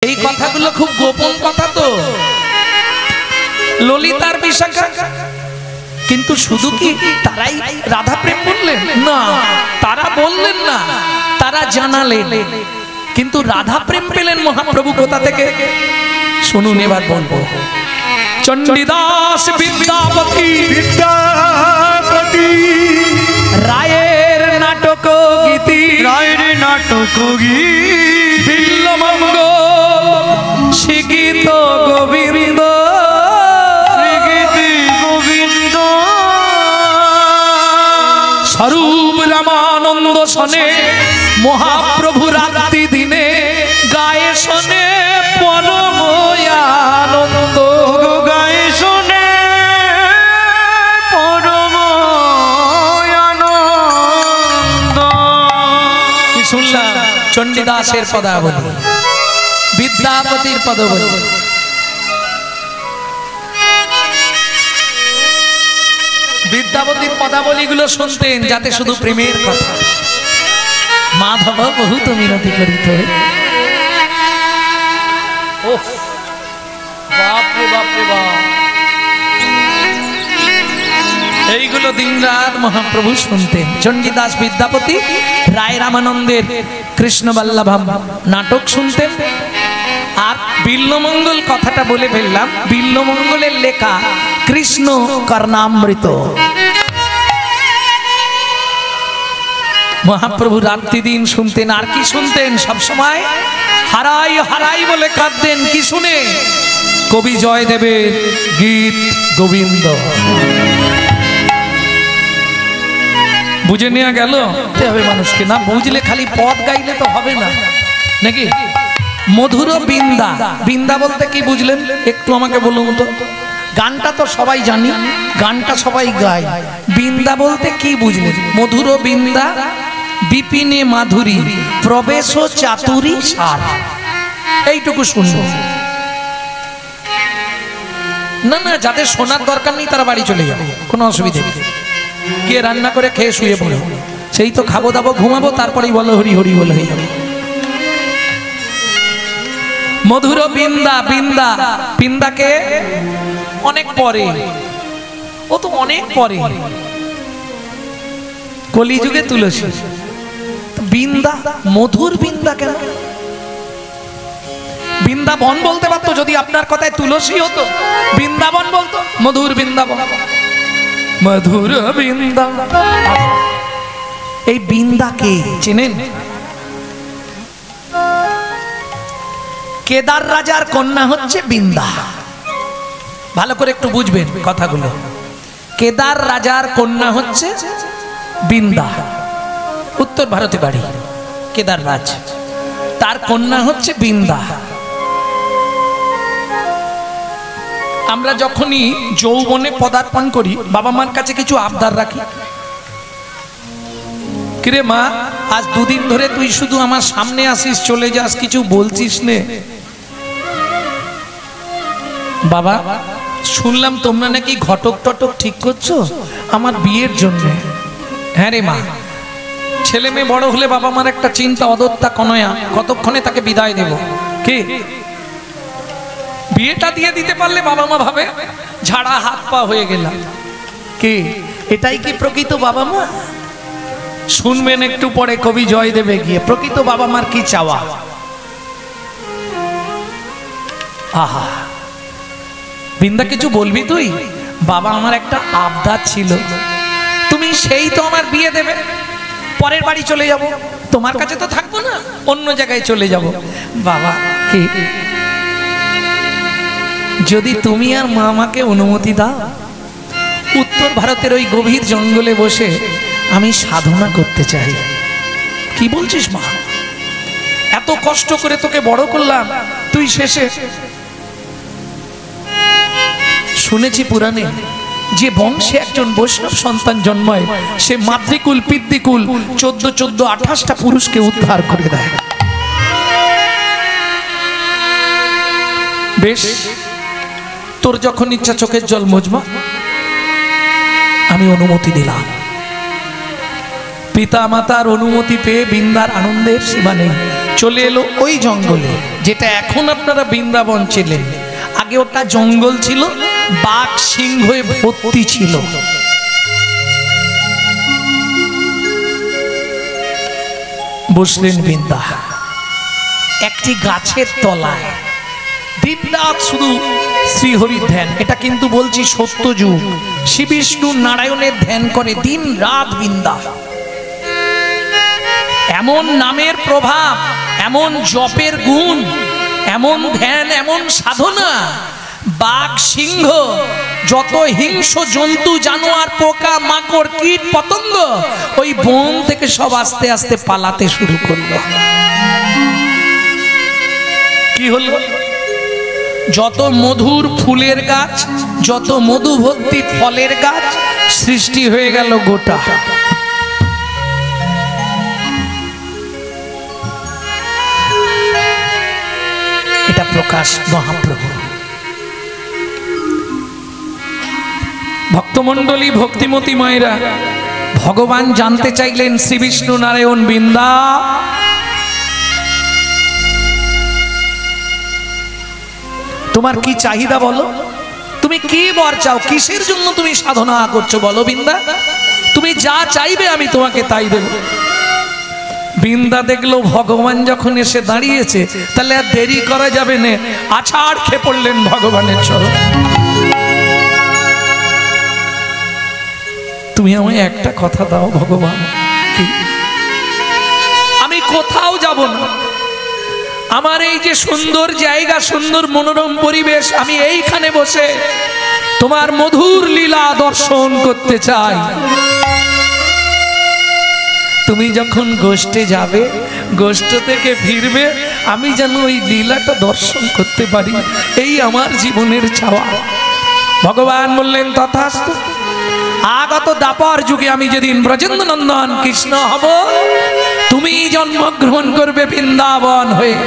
এই কথাগুলো খুব গোপন কথা তো, ললিতার বিশাখা। কিন্তু শুধু কি তারাই রাধা প্রেম বললেন? না, তারা বললেন না, তারা জানালেন। কিন্তু রাধা প্রেম পেলেন মহাপ্রভু কোথা থেকে শুনুন, এবার বলবো। চণ্ডীদাস বিদ্যাপতি রায়ের নাটক গীতি, রায়ের নাটক গীতি, বিল্লমঙ্গল শিগীত গোবিন্দ, গোবিন্দ স্বরূপ রামানন্দ শোনে মহাপ্রভু রাত্রি দিনে গায়ে শোনে পরম আনন্দ, গায়ে শোনে পরম আনন্দ। কি শুনলাম? চণ্ডীদাসের পদাবলী, বিদ্যাপতির পদাবলী। বিদ্যাপতির পদাবলীগুলো শুনতেন যাতে শুধু প্রেমের কথা। মাধব বহুত মিনতি করিত, বাপরে বাপরে বাপ, এইগুলো দিনরাত মহাপ্রভু শুনতেন। চণ্ডীদাস বিদ্যাপতি রায় রামানন্দের কৃষ্ণ বল্লভম নাটক শুনতেন। আর বিল্লমঙ্গল কথাটা বলে ফেললাম, বিল্লমঙ্গলের লেখা কৃষ্ণ কর্ণামৃত। মহাপ্রভু রাত্রি দিন শুনতেন। আর কি শুনতেন? সবসময় হারাই হারাই বলে কাঁদতেন। কি শুনে? কবি জয়দেবের গীত গোবিন্দ। বুঝে নেওয়া গেল হবে মানুষকে, না বুঝলে খালি পদ গাইলে তো হবে না নাকি? মধুর বৃন্দা, বৃন্দা বলতে কি বুঝলেন একটু আমাকে বলুন তো। গানটা তো সবাই জানি, গানটা সবাই গায়। বৃন্দা বলতে কি বুঝলেন? মধুর বৃন্দা বিপিনে মাধুরী প্রবেশ চাতুরী সার, এইটুকু শুনবো। না না, যাদের শোনার দরকার নেই তারা বাড়ি চলে যাবে, কোনো অসুবিধা নেই। গিয়ে রান্না করে খেয়ে শুয়ে পড়ো, সেই তো খাবো দাবো ঘুমাবো, তারপরেই বলো হরি হরি বলে হয়ে যাবে। মধুর বৃন্দা, বৃন্দা বৃন্দাকে অনেক পরে, ও তো অনেক পরে, কলিযুগে তুলসী। বৃন্দা, মধুর বৃন্দা কেন? বৃন্দাবন বলতে পারতো যদি আপনার কথায় তুলসী হতো, বৃন্দাবন বলতো, মধুর বৃন্দাবন, মধুর বৃন্দা। এই বৃন্দাকে চেনেন? কেদার রাজার কন্যা হচ্ছে বৃন্দা। ভালো করে একটু বুঝবেন কথাগুলো। কেদার রাজার কন্যা হচ্ছে বৃন্দা, উত্তর ভারতে বাড়ি কেদার রাজ, তার কন্যা হচ্ছে বৃন্দা। আমরা যখনই যৌবনে পদার্পণ করি বাবা মার কাছে কিছু আবদার রাখি। কিরে মা, আজ দুদিন ধরে তুই শুধু আমার সামনে আসিস, চলে যাস, কিছু বলছিস নে। বাবা শুনলাম তোমরা নাকি ঘটক টটক ঠিক করছো আমার বিয়ের জন্য। হ্যাঁ রে মা, ছেলে মেয়ে বড় হলে বাবা মার একটা চিন্তা, অদত্তা কনয়া, কতক্ষণে তাকে বিদায় দেব। কি বিয়েটা দিয়ে দিতে পারলে বাবা মা ভাবে ঝাড়া হাত পা হয়ে গেলাম। কি এটাই কি প্রকৃত বাবা মা? শুনবেন একটু পরে কবি জয়দেবে গিয়ে প্রকৃত বাবা মার কি চাওয়া। আহা, বৃন্দা কিছু বলবি তুই? বাবা আমার একটা আবদার ছিল, তুমি সেই তো আমার বিয়ে দেবে, পরের বাড়ি চলে যাব, তোমার কাছে তো থাকবো না, অন্য জায়গায় চলে যাব। বাবা কি যদি তুমি আর মা আমাকে অনুমতি দাও, উত্তর ভারতের ওই গভীর জঙ্গলে বসে আমি সাধনা করতে চাই। কি বলছিস মা? এত কষ্ট করে তোকে বড় করলাম, তুই শেষে শুনেছি পুরাণে যে বংশে একজন বৈষ্ণব সন্তান জন্মায় সে মাতৃকুল পিতৃকুল 14-14-28টা পুরুষকে উদ্ধার করে দেয়। বেশ, তোর যখন ইচ্ছা চোখের জল মুছবা, আমি অনুমতি দিলাম। পিতা মাতার অনুমতি পেয়ে বৃন্দার আনন্দের সীমা নেই, চলে এলো ওই জঙ্গলে। যেটা এখন আপনারা বৃন্দাবন ছিলেন, আগে ওটা জঙ্গল ছিল, বাঘ সিংহে ভর্তি ছিল। বসলেন বৃন্দা একটি গাছের তলায়, দিনরাত শুধু শ্রীহরির ধ্যান। এটা কিন্তু বলছি সত্য যুগ, শ্রী বিষ্ণু নারায়ণের ধ্যান করে দিন রাত বৃন্দা। এমন নামের প্রভাব, এমন জপের গুণ, এমন ধ্যান, এমন সাধনা, বাঘ সিংহ যত হিংস্র জন্তু জানোয়ার পোকা মাকড় কীট পতঙ্গ ওই বন থেকে সব আস্তে আস্তে পালাতে শুরু করলো। কি হলো? যত মধুর ফুলের গাছ, যত মধু ভর্তি ফলের গাছ সৃষ্টি হয়ে গেল গোটা। এটা প্রকাশ মহাপ্রভু। ভক্তমণ্ডলী, ভক্তিমতী মায়েরা, ভগবান জানতে চাইলেন শ্রী বিষ্ণু নারায়ণ বৃন্দা তোমার কি চাহিদা বলো, তুমি কি বর চাও, কিসের জন্য তুমি সাধনা করছো বলো বৃন্দা, তুমি যা চাইবে আমি তোমাকে তাই দেব। বৃন্দা দেখলো ভগবান যখন এসে দাঁড়িয়েছে তাহলে আর দেরি করা যাবে না, আছাড় খেয়ে পড়লেন ভগবানের চরণ। তুমি আমায় একটা কথা দাও ভগবান, আমি কোথাও যাব না, আমার এই যে সুন্দর জায়গা, সুন্দর মনোরম পরিবেশ, আমি এইখানে বসে তোমার মধুর লীলা দর্শন করতে চাই। তুমি যখন গোষ্ঠে যাবে, গোষ্ঠ থেকে ফিরবে, আমি যেন ওই লীলাটা দর্শন করতে পারি, এই আমার জীবনের চাওয়া। ভগবান বললেন তথাস্তু। আগত দাপর যুগে আমি যেদিন ব্রজেন্দ্র নন্দন কৃষ্ণ হব, তুমি জন্মগ্রহণ করবে বৃন্দাবন হয়ে।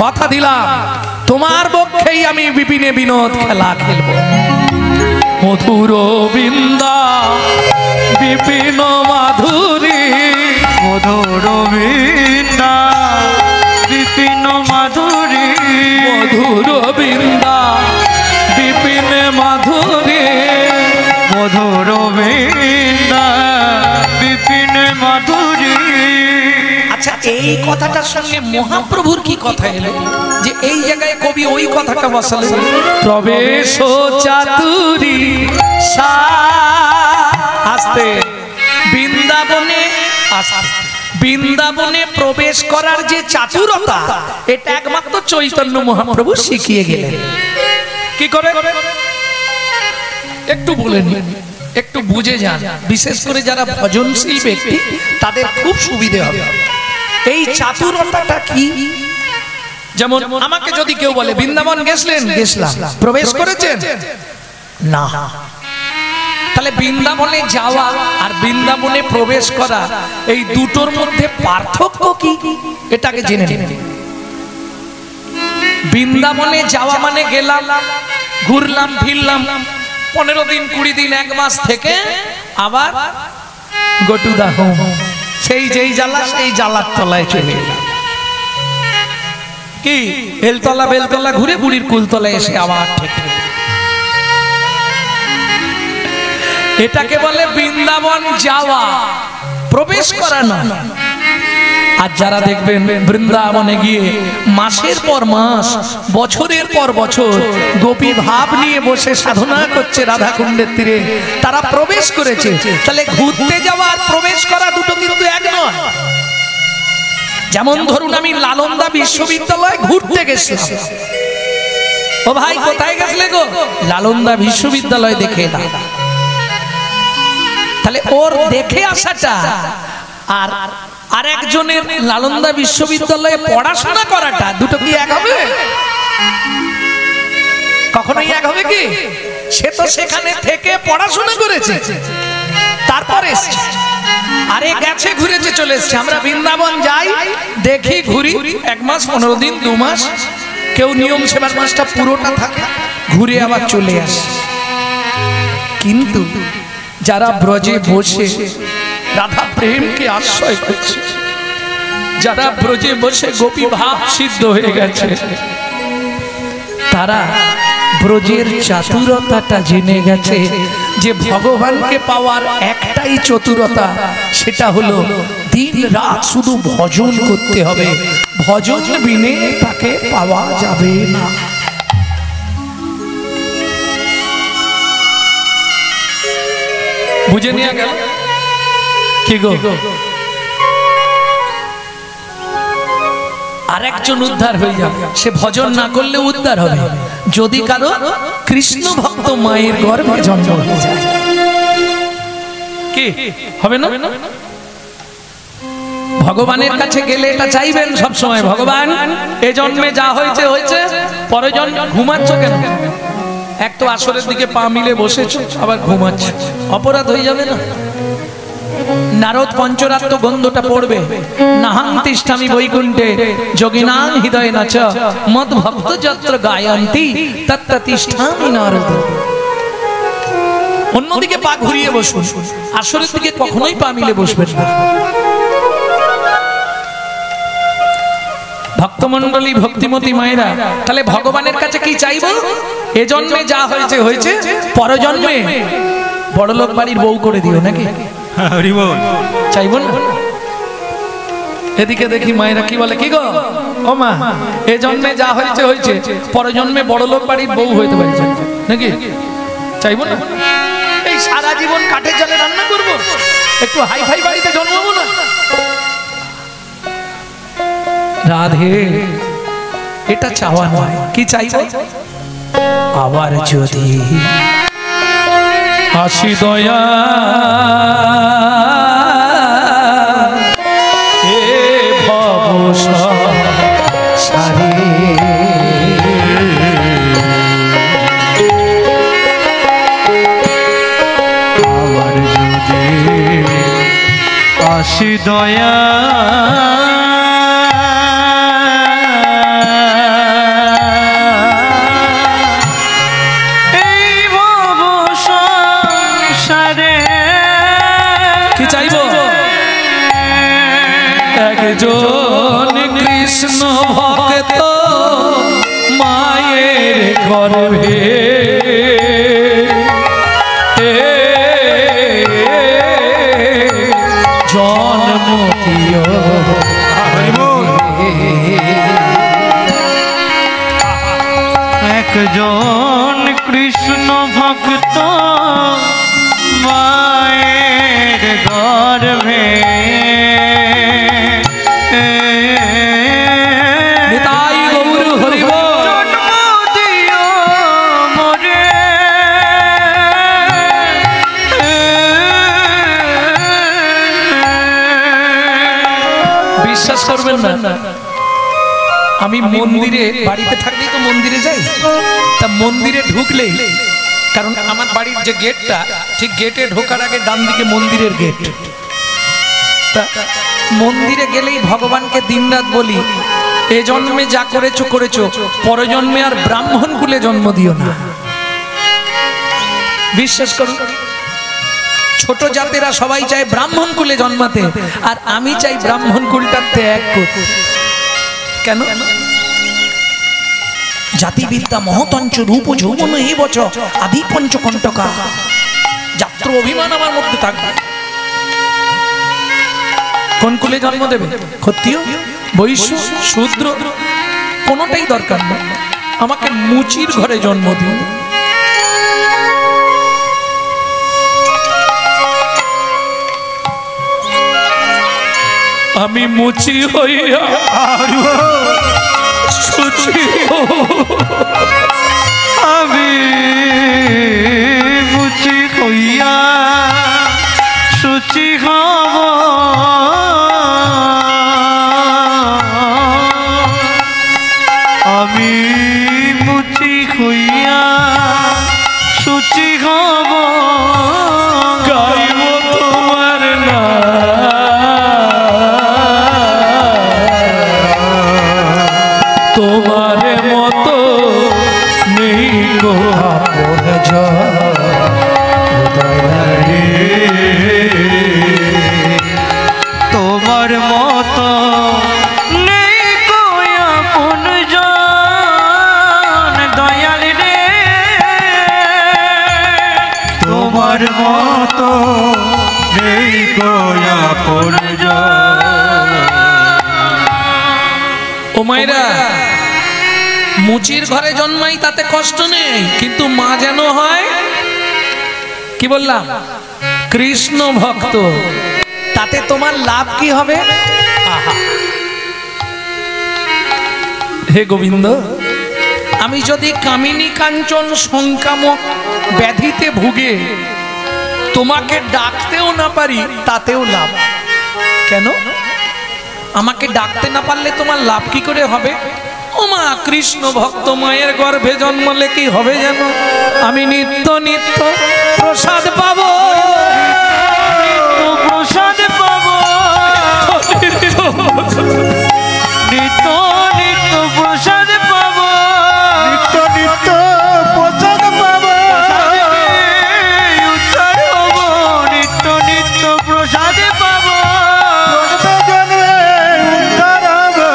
কথা দিলাম তোমার পক্ষেই আমি বিপিনে বিনোদ খেলা খেলব। মধুর বৃন্দা বিপিন মাধুরী, মধুর বৃন্দা বিপিন মাধুরী, মধুর বৃন্দা বিপিন মাধুরী, মধুর বৃন্দা বিপিন মাধুরী। আচ্ছা, এই কথাটার সঙ্গে মহাপ্রভুর কি কথা এলো যে এই জায়গায় কবি ওই কথাটা বসালেন? প্রবেশ চাতুরী আস্তে বৃন্দাবনে, বৃন্দাবনে প্রবেশ করার যে চাতুরতা, এটা একমাত্র চৈতন্য মহাপ্রভু শিখিয়ে গেলেন। কি করে একটু বলে নিন, একটু বুঝে যান, বিশেষ করে যারা ভজনশীল ব্যক্তি তাদের খুব সুবিধে হবে। এই চাতুরতাটা কি? যেমন আমাকে যদি কেউ বলে বৃন্দাবন গেছিলেন, গেছিলাম, প্রবেশ করেছেন না, তাহলে বৃন্দাবনে যাওয়া আর বৃন্দাবনে প্রবেশ করা এই দুটোর মধ্যে পার্থক্য কি এটাকে জেনে নিন। বৃন্দাবনে যাওয়া মানে গেলাম, ঘুরলাম ফিরলাম, 15 দিন 20 দিন 1 মাস থেকে আবার গো টু দা হোম, সেই যেই জ্বালা সেই জ্বালার তলায় চলে এলাম। কি এলতলা বেলতলা ঘুরে বুড়ির কুলতলায় এসে আবার ঠিক। এটাকে বলে বৃন্দাবন যাওয়া, প্রবেশ করা না। আর যারা দেখবেন বৃন্দাবনে গিয়ে মাসের পর মাস, বছরের পর বছর গোপী ভাব নিয়ে বসে সাধনা করছে রাধাকুণ্ডের তীরে, তারা প্রবেশ করেছে। তাহলে ঘুরতে যাওয়া আর প্রবেশ করা দুটো কিন্তু এক নয়। যেমন ধরুন আমি নালন্দা বিশ্ববিদ্যালয় ঘুরতে গেছিলাম, ও ভাই কোথায় গেছিলে গো? নালন্দা বিশ্ববিদ্যালয় দেখে এলাম। তাহলে ওর দেখে আসাটা আর আরেকজনের নালন্দা বিশ্ববিদ্যালয়ে পড়াশোনা করাটা দুটো কি এক হবে? কখনোই এক হবে কি? সে তো সেখানে থেকে পড়াশোনা করেছে, তারপরে আরে গেছে, ঘুরেছে, চলে এসছে। আমরা বৃন্দাবন যাই, দেখি, ঘুরি, 1 মাস 15 দিন 2 মাস, কেউ নিয়ম সেবার মাসটা পুরোটা থাকে, ঘুরে আবার চলে আসে। কিন্তু যারা ব্রজে বসে রাধা প্রেমকে আশ্রয় করছে, যারা ব্রজে বসে গোপী ভাব সিদ্ধ হয়ে গেছে, তারা ব্রজের চাতুরতাটা জেনে গেছে যে ভগবানকে পাওয়ার একটাই চতুরতা, সেটা হলো দিন রাত শুধু ভজন করতে হবে, ভজন বিনে তাকে পাওয়া যাবে না। বুঝে নিয়ে গেল কি গো? আরেকজন উদ্ধার হয়ে যাবে, সে ভজন না করলে উদ্ধার হবে যদি কারো কৃষ্ণ ভক্ত মায়ের গর্ভে জন্ম হয়ে যায়। কি হবে না? ভগবানের কাছে গেলে এটা চাইবেন সব সময়, ভগবান এ জন্মে যা হয়েছে হয়েছে, পরে জন্ম ঘুমাচ্ছ কেন? এক তো আসরের দিকে পা মিলে বসেছ, আবার ঘুমাচ্ছ, অপরাধ হয়ে যাবে না? নারদ পঞ্চরাত্র গন্ধটা পড়বে, নাহাং তিষ্ঠামি বৈকুণ্ঠে যোগিনাং হৃদয়ে নাচ মদ ভক্ত যত্র গায়ন্তি তত্র তিষ্ঠামি নারদ। অন্যদিকে পা ঘুরিয়ে বসুন, আসরের দিকে কখনোই পা মিলে বসবেন না। ভক্তমণ্ডলী, ভক্তিমতী মায়েরা, তাহলে ভগবানের কাছে কি চাইবো? এ জন্মে যা হয়েছে হয়েছে, পরজন্মে বড়লোক বাড়ির বউ করে দিও, নাকি চাইব না? এদিকে দেখি মায়েরা কি বলে, কি গো ও মা, এ জন্মে যা হয়েছে হয়েছে, পরজন্মে বড়লোক বাড়ির বউ হইতে পারি, নাকি চাইব না? এই সারা জীবন কাঠের জলে রান্না করব, একটু হাই ফাই বাড়িতে জন্মাবো না? রাধে, এটা চাওয়া নয়। কি চাইব? আবার যদি আসি দয়া এ ভব সারে, আবার যদি আসি দয়া একজন কৃষ্ণ ভক্ত মায়ের গর্ভে জন্ম দিও, একজন কৃষ্ণ ভক্ত মায়ের গর্ভে করবেন না। আমি মন্দিরে, বাড়িতে থাকলেই তো মন্দিরে যাই, তা মন্দিরে ঢুকলেই, কারণ আমার বাড়ির যে গেটটা, ঠিক গেটে ঢোকার আগে ডান দিকে মন্দিরের গেট, তা মন্দিরে গেলেই ভগবানকে দিনরাত বলি, এ জন্মে যা করেছো করেছো, পরজন্মে আর ব্রাহ্মণ কুলে জন্ম দিও না। বিশ্বাস করুন, ছোট জাতেরা সবাই চায় ব্রাহ্মণ কুলে জন্মাতে, আর আমি চাই ব্রাহ্মণ কুলটা ত্যাগ করতে। কেন? জাতিবিদ্যা মহতঞ্চ রূপ যৌবন এই বছর আদি পঞ্চকণ্টকা, যাত্র অভিমান আমার মধ্যে থাকবে। কোন কুলে জন্ম দেবে? ক্ষত্রিয়, বৈশ্য, শূদ্র, কোনোটাই দরকার নেই, আমাকে মুচির ঘরে জন্ম দিও। আমি মুচি হইয়া সুচি, আমি মুচি হইয়া সুচি হব, আমি মুচি হইয়া সুচি হব, গাইব তোমার তোমার মতো নেই গো আপন তোমার মত মতো নেই কই আপনজন দয়াল রে, তোমার মতো নেই কই আপনজন। ও মায়েরা, মুচির ঘরে জন্মাই তাতে কষ্ট নেই, কিন্তু মা যেন হয় কি বললাম কৃষ্ণ ভক্ত, তাতে তোমার লাভ কি হবে? আহা, হে গোবিন্দ, আমি যদি কামিনী কাঞ্চন সংক্রামক ব্যাধিতে ভুগে তোমাকে ডাকতেও না পারি, তাতেও লাভ। কেন? আমাকে ডাকতে না পারলে তোমার লাভ কি করে হবে? ও মা, কৃষ্ণ ভক্ত মায়ের গর্ভে জন্মলে কি হবে জানো? আমি নিত্য নিত্য প্রসাদ পাবো, প্রসাদ পাবো, নিত্য নিত্য প্রসাদ পাবো, নিত্য নিত্য প্রসাদ পাবো, উদ্ধার হবো, নিত্য নিত্য প্রসাদ পাবো, উদ্ধার হবো,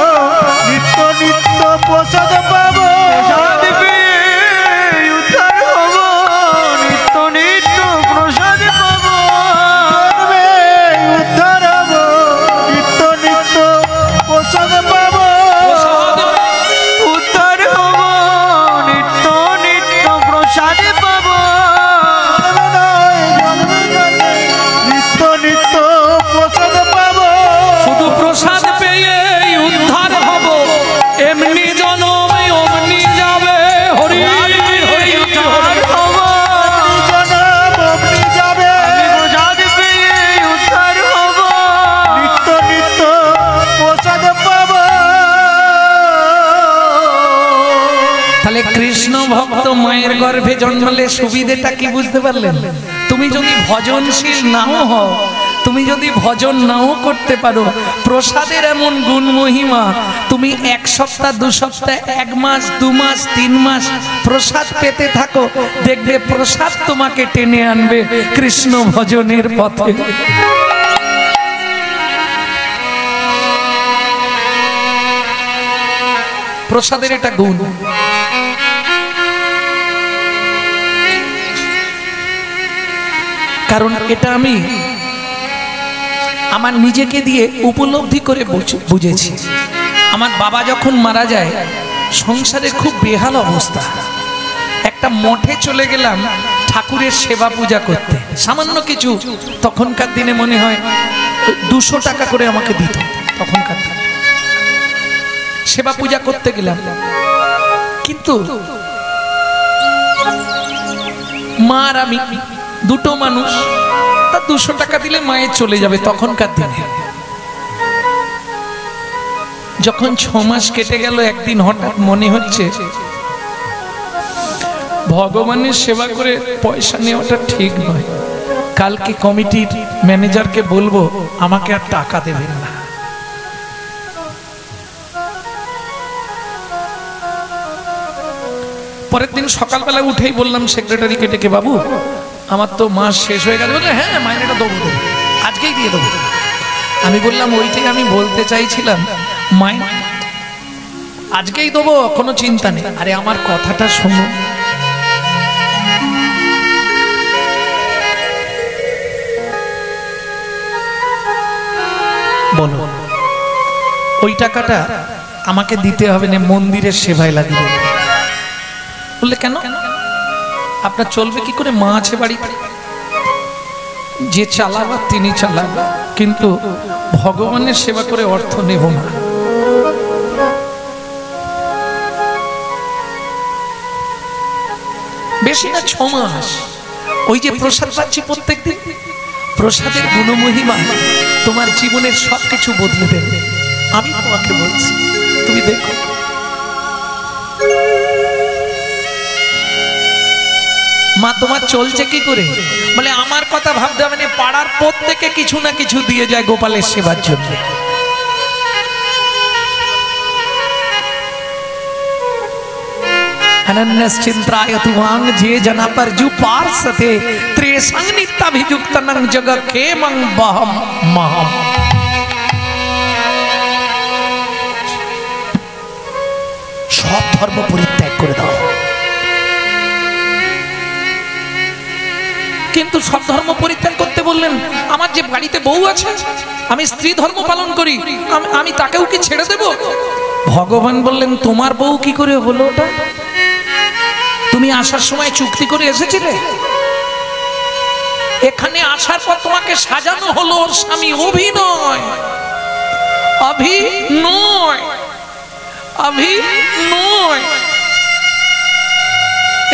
নিত্য নিত্য প্রসাদ পাবো, প্রসাদ পেয়ে উদ্ধার হবো, নিত্য নিত্য প্রসাদ পাবো, উদ্ধার হবো, নিত্য নিত্য প্রসাদ পাবো, উদ্ধার হবো, নিত্য নিত্য প্রসাদ পাবো, নিত্য নিত্য প্রসাদ পাবো। শুধু প্রসাদ পেয়ে উদ্ধার হব, এমনি জনম অমনি যাবে। হরি হরি হরি উদ্ধার হবো, জনম অমনি যাবে, প্রসাদ পেয়ে উদ্ধার হবো, নিত্য নিত্য প্রসাদ পাবো। তাহলে কৃষ্ণ ভক্ত মায়ের গর্ভে জন্মালে সুবিধেটা কি বুঝতে পারলেন? তুমি যদি ভজনশীল নাও হও, তুমি যদি ভজন নাও করতে পারো, প্রসাদের এমন গুণ মহিমা, তুমি 1 সপ্তাহ 2 সপ্তাহ 1 মাস 2 মাস 3 মাস প্রসাদ পেতে থাকো, দেখবে প্রসাদ তোমাকে টেনে আনবে কৃষ্ণ ভজনের পথে। প্রসাদের এটা গুণ। কারণ এটা আমি আমার নিজেকে দিয়ে উপলব্ধি করে বুঝেছি। আমার বাবা যখন মারা যায়, সংসারে খুব বেহাল অবস্থা। একটা মঠে চলে গেলাম ঠাকুরের সেবা পূজা করতে, সামান্য কিছু, তখনকার দিনে মনে হয় 200 টাকা করে আমাকে দিত। তখনকার দিনে সেবা পূজা করতে গেলাম, কিন্তু মা আর আমি দুটো মানুষ, তা 200 টাকা দিলে মায়ের চলে যাবে। তখনকার দিনে যখন 6 মাস কেটে গেল, একদিন হঠাৎ মনে হচ্ছে ভগবানের সেবা করে পয়সা নেওয়াটা ঠিক নয়, কালকে কমিটির ম্যানেজারকে বলবো আমাকে আর টাকা দেবেন না। পরের দিন সকালবেলা উঠেই বললাম সেক্রেটারিকে ডেকে, বাবু আমার তো মাস শেষ হয়ে গেছে। বললে হ্যাঁ, মাইনেটা দেবো, আজকেই দিয়ে দেবো। আমি বললাম ওইটাই আমি বলতে চাইছিলাম, মাইনে আজকেই দেবো, কোনো চিন্তা নেই। আরে আমার কথাটা শোনো, বলো ওই টাকাটা আমাকে দিতে হবে না, মন্দিরের সেবায় লাগিয়ে দেবে। বললে কেন? আপনার চলবে কি করে? মা আছে বাড়িতে, যে চালাবা তিনি চালাবা, কিন্তু ভগবানের সেবা করে অর্থ নেব না। বেশি না, 6 মাস। ওই যে প্রসাদ পাচ্ছি প্রত্যেকদিন, প্রসাদের গুণমহিমা তোমার জীবনের সবকিছু বদলে দেবে। আমি তোমাকে বলছি, তুমি দেখো। মা তোমার চলছে কি করে? বলে আমার কথা ভাবতে হবে না, পাড়ার প্রত্যেকে কিছু না কিছু দিয়ে যায় গোপালের সেবার জন্য। अनन्यश्चिंत्राय तुवांग जे जना पर जु पार्सते त्रेसंग नित्याभिजुक्त नंग जग के मंग बहम महम। ধর্ম পরিত্যাগ করে দাও। কিন্তু সব ধর্ম পরিত্যাগ করতে বললেন, আমার যে বাড়িতে বউ আছে, আমি স্ত্রী ধর্ম পালন করি, আমি তাকেও কি ছেড়ে দেব? ভগবান বললেন, তোমার বউ কি করে হলো ওটা? তুমি আসার সময় চুক্তি করে এসেছিলে, এখানে আসার পর তোমাকে সাজানো হলো ওর স্বামী। অভিনয়, অভিনয়, অভিনয়,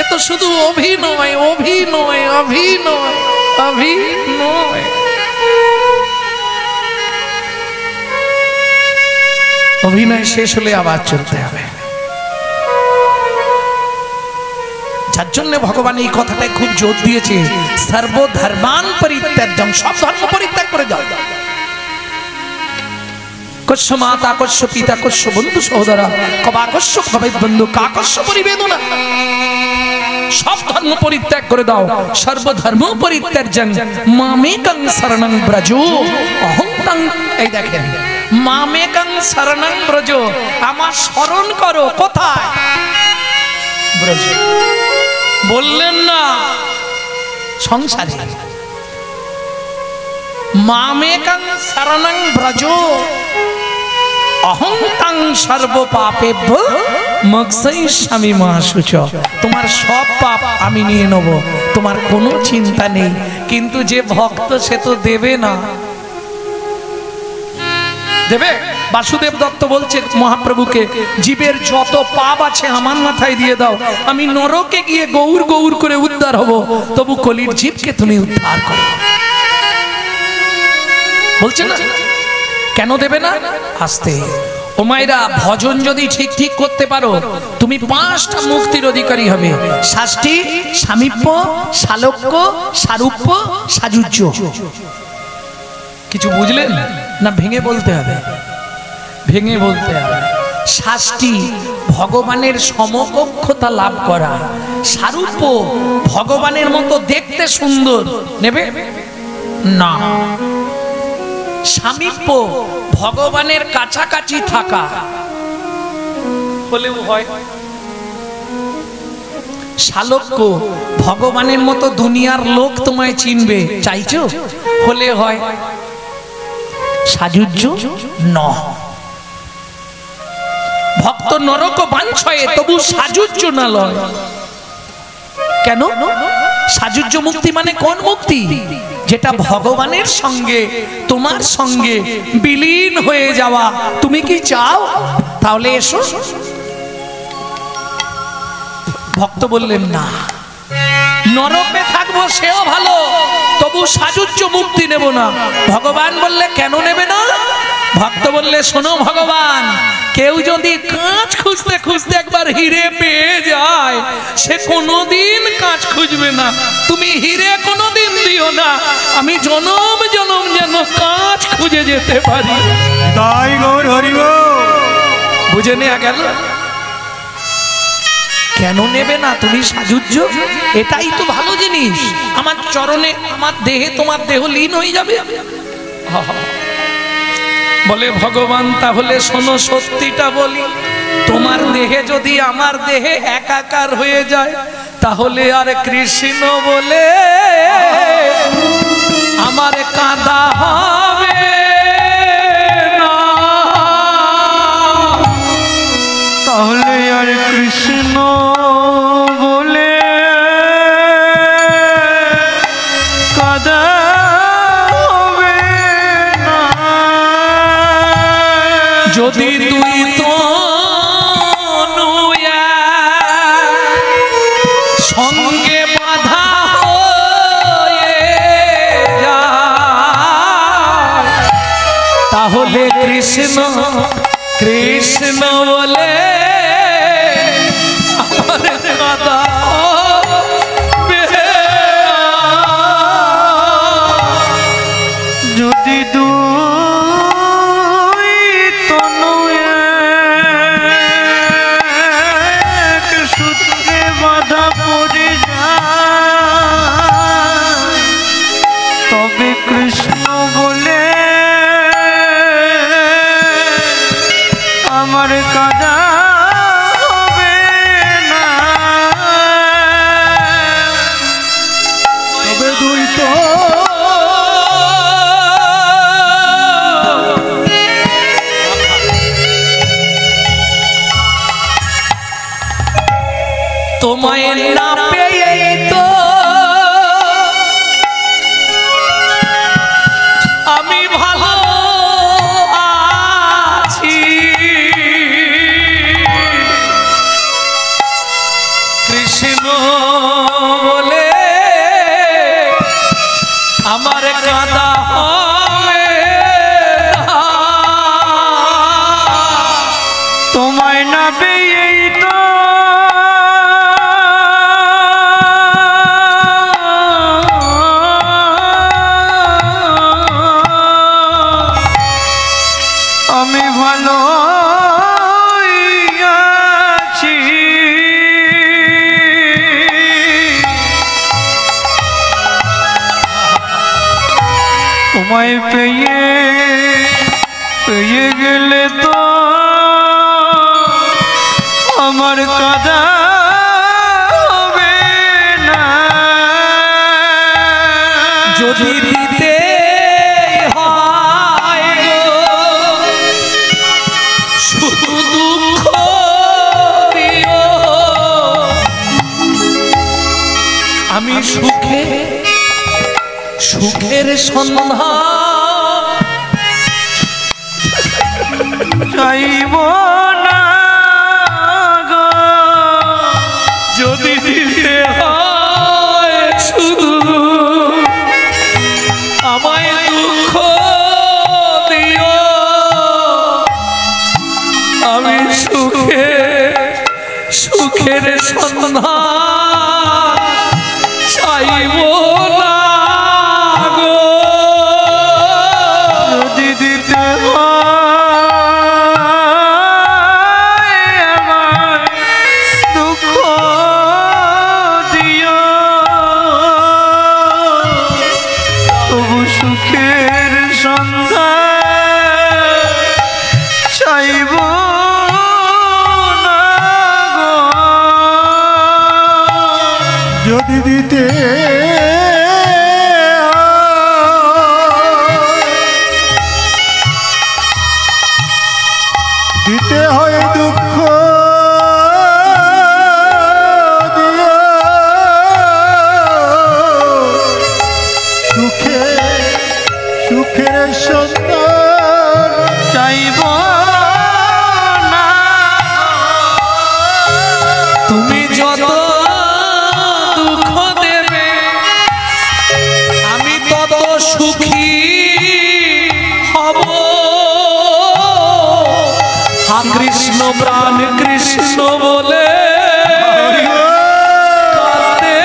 এ তো শুধু অভিনয়, অভিনয়, অভিনয়, অভিনয়। অভিনয় শেষ হলে আবার চলতে হবে। যার জন্য ভগবান এই কথাটাই খুব জোর দিয়েছে, সর্বধর্মান পরিত্যাজ্যম, সব ধর্ম পরিত্যাগ করে যাও। কস্য মাতা, কস্য পিতা, কস্য বন্ধু সহোদরা, কবাকস্য ভবেৎ বন্ধু, কাকস্য পরিবেদনা। সব ধর্ম পরিত্যাগ করে দাও। সর্বধর্ম পরিত্যাজ্যং মামেকং শরণং ব্রজ অহং তং। এই দেখেন, মামেকং শরণং ব্রজ, আমার শরণ করো। কোথায়? ব্রজ। বললেন না সংসারে। মামেকং শরণং ব্রজ অহং তং সর্ব পাপেভ্য মোক্ষয়িষ্যামি মা শুচঃ। তোমার সব পাপ আমি নিয়ে নেব, তোমার কোনো চিন্তা নেই। কিন্তু যে ভক্ত সে তো দেবে না। দেবে? বাসুদেব দত্ত বলছে মহাপ্রভুকে, জীবের যত পাপ আছে আমার মাথায় দিয়ে দাও, আমি নরকে গিয়ে গৌর গৌর করে উদ্ধার হব, তবু কলির জীবকে তুমি উদ্ধার করো। বলছে না? কেন দেবে না? আস্তে। ও মায়েরা, ভজন যদি ঠিক ঠিক করতে পারো, তুমি 5টা মুক্তির অধিকারী হবে। শাস্তি, সামীপ্য, সালোক্য, সারূপ্য, সাযুজ্য। কিছু বুঝলেন না? ভেঙে বলতে হবে, ভেঙে বলতে হবে। শাস্তি, ভগবানের সমকক্ষতা লাভ করা। সারূপ্য, ভগবানের মতো দেখতে সুন্দর। নেবে না। সামীপ্য, ভগবানের কাছাকাছি থাকা, হলেও হয়। সালোক্য, ভগবানের মতো দুনিয়ার লোক তোমায় চিনবে, চাইছো, হলে হয়। সাযুজ্য ন। ভক্ত নরক বাঞ্ছয়ে তবু সাযুজ্য না লয়। কেন? সাযুজ্য মুক্তি মানে কোন মুক্তি? যেটা ভগবানের সঙ্গে তোমার সঙ্গে বিলীন হয়ে যাওয়া। তুমি কি চাও? তাহলে এসো। ভক্ত বললেন না, নরকে থাকবো সেও ভালো, তবু সাযুজ্য মুক্তি নেব না। ভগবান বললে, কেন নেবে না? ভক্ত বললে, শোনো ভগবান, কেউ যদি কাঁচ খুঁজতে খুঁজতে একবার হিরে পেয়ে যায়, সে কোনোদিন কাঁচ খুঁজবে না। তুমি হিরে কোনোদিন দিও না, আমি জনম জনম যেন কাঁচ খুঁজে যেতে পারি। তাই গৌর হরি বল। বুঝে নেওয়া গেল? কেন নেবে না তুমি সাযুজ্য? এটাই তো ভালো জিনিস। আমার চরণে, আমার দেহে তোমার দেহ লীন হয়ে যাবে। বলে ভগবান, তাহলে শোনো, সত্যিটা বলি, তোমার দেহে যদি আমার দেহে একাকার হয়ে যায়, তাহলে আর কৃষ্ণ বলে আমার কাঁদা হবে না। তাহলে আর কৃষ্ণ বলে কাঁদা হবে না। যদি তুই তনু সঙ্গে বাধা হয়ে যায়, তাহলে কৃষ্ণ কৃষ্ণ বলে আমার কাঁদা হবে। যদি দুই তনু এক সূত্রে বাঁধা পড়ে যায়, তবে কৃষ্ণ বলে আমার কাঁদা হবে তোমায় না পেয়েই তো আমি ভালো আছি। কৃষ্ণ বলে আমার কাঁদা হবে না। তোমায় না পেয়েই তো আমি ভালো আছি। তোমায় পেয়ে গেলে তো আমার কাঁদা হবে না। যদি দিতে হয় গো শুধু দুঃখ দিও, আমি সুখের সন্ধান চাইব না গো। যদি দিতে হয় শুধু আমায় দুঃখ দিও, আমি সুখের সন্ধান চাইব না গো। যদি দিতে হয় আমায় দুঃখ দিও, তবু সুখের সন্ধান চাইব না গো। যদি দিতে দিতে হয় দুঃখ দিও, সুখের সন্ধান চাইব না। তুমি যত দুঃখ দেবে আমি তত সুখী হব। কৃষ্ণ প্রাণ কৃষ্ণ বলে কাঁদতে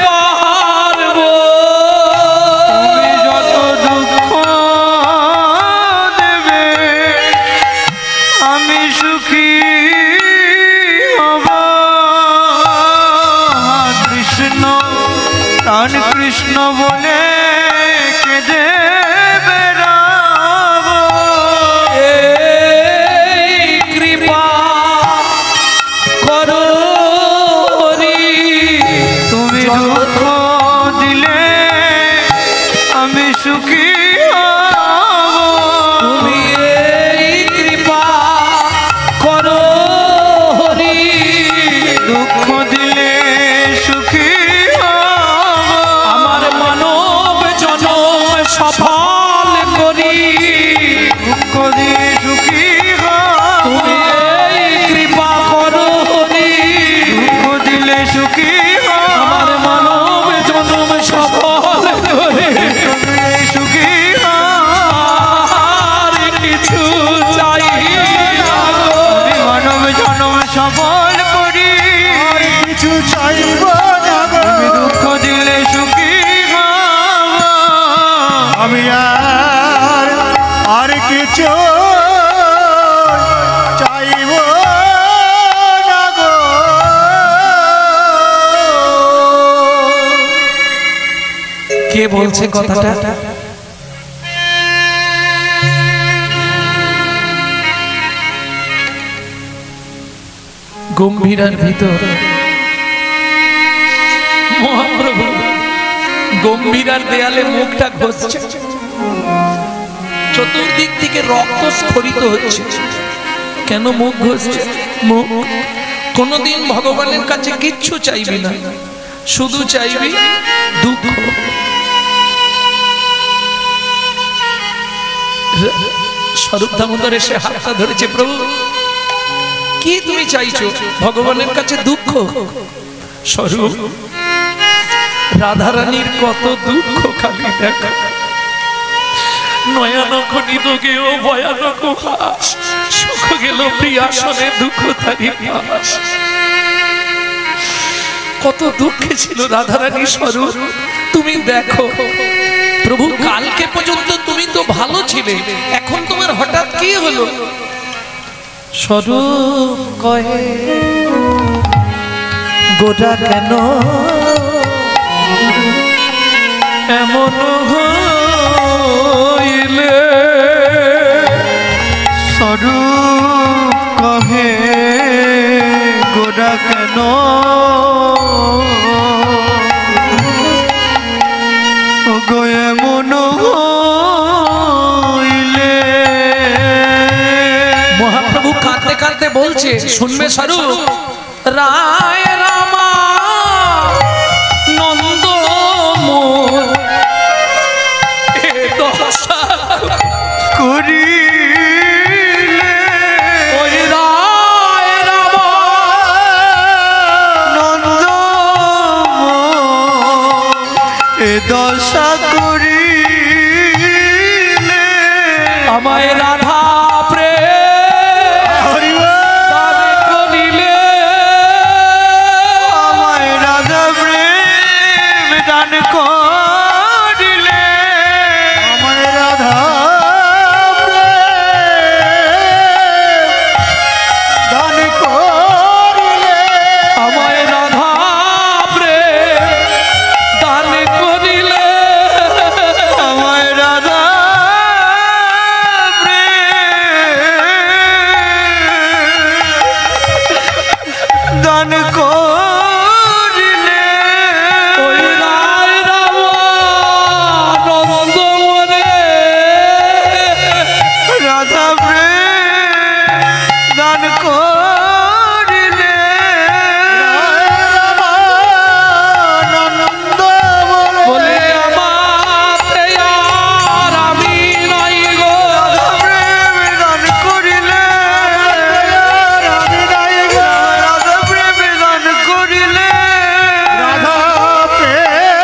পারবো। তুমি যত দুঃখ দেবে আমি সুখী হব। কৃষ্ণ প্রাণ কৃষ্ণ বলে কেঁদে বেড়াবো। কৃপা করো হরি, তুমি দুঃখ দিলে আমি সুখী হব। তুমি এই কৃপা করো হরি, দুঃখ দিলে সুখী হব। আমার মানব জনম সফল করি। দুঃখ দিয়ে সুখী হব। তুমি এই কৃপা করো হরি, দুঃখ দিলে সুখী হব। আমার মানব জনম সফল করে তুমি সুখী হব। আর কিছু চাই না গো। আমি মানব জনম সফল করি, আর কিছু চাইব না গো। তুমি দুঃখ দিলে সুখী হব। আমি আর কিছু চাইব না গো। কে বলছে কথাটা? গম্ভীরার ভিতর মহাপ্রভু গম্ভীরার দেয়ালে মুখটা ঘষছে, চতুর্দিক থেকে রক্ত স্ফরিত হচ্ছে। কেন মুখ ঘষছে? মুখ কোনদিন ভগবানের কাছে কিচ্ছু চাইবি না, শুধু চাইবি দুঃখ। স্বরূপ দামোদর এসে হাতটা ধরেছে, প্রভু কি তুমি চাইছো? ভগবানের কাছে দুঃখ। স্বরূপ, রাধারানীর কত দুঃখ খালি দেখা, নয়ানক নিদোগেও ভয়ানক হাস, সুখ গেল প্রিয়াসনে দুঃখ তারি হাস। কত দুঃখে ছিল রাধারানী। স্বরূপ তুমি দেখো প্রভু, কালকে পর্যন্ত তুমি তো ভালো ছিলে, এখন তোমার হঠাৎ কি হলো? স্বরূপ কহে গোটা কেন এমন হইলে? স্বরূপ কহে গোটা কেন এমন হইলে? মহাপ্রভু কাঁদতে কাঁদতে বলছে, শুনবে স্বরূপ? রায় রামা নন্দ দশা করিলে ওই রায় রামা নন্দ এ দশা করিলে আমায় রাধা প্রেম দানে করিলে, আমায় রাধা প্রেম দান করিলে, আমায় রাধা প্রেম দান করিলে, আমায় রাধা প্রেম দানে করিলে, আমায় রাধা প্রেম দান করিলে, ওই রায় রামা নন্দ মনে রাধা প্রেম দান করিলে, নন্দ বলে আমাতে আর আমি নাই গো, প্রেম দান করিলে, রাধা প্রেম দান করিলে, রাধা প্রেম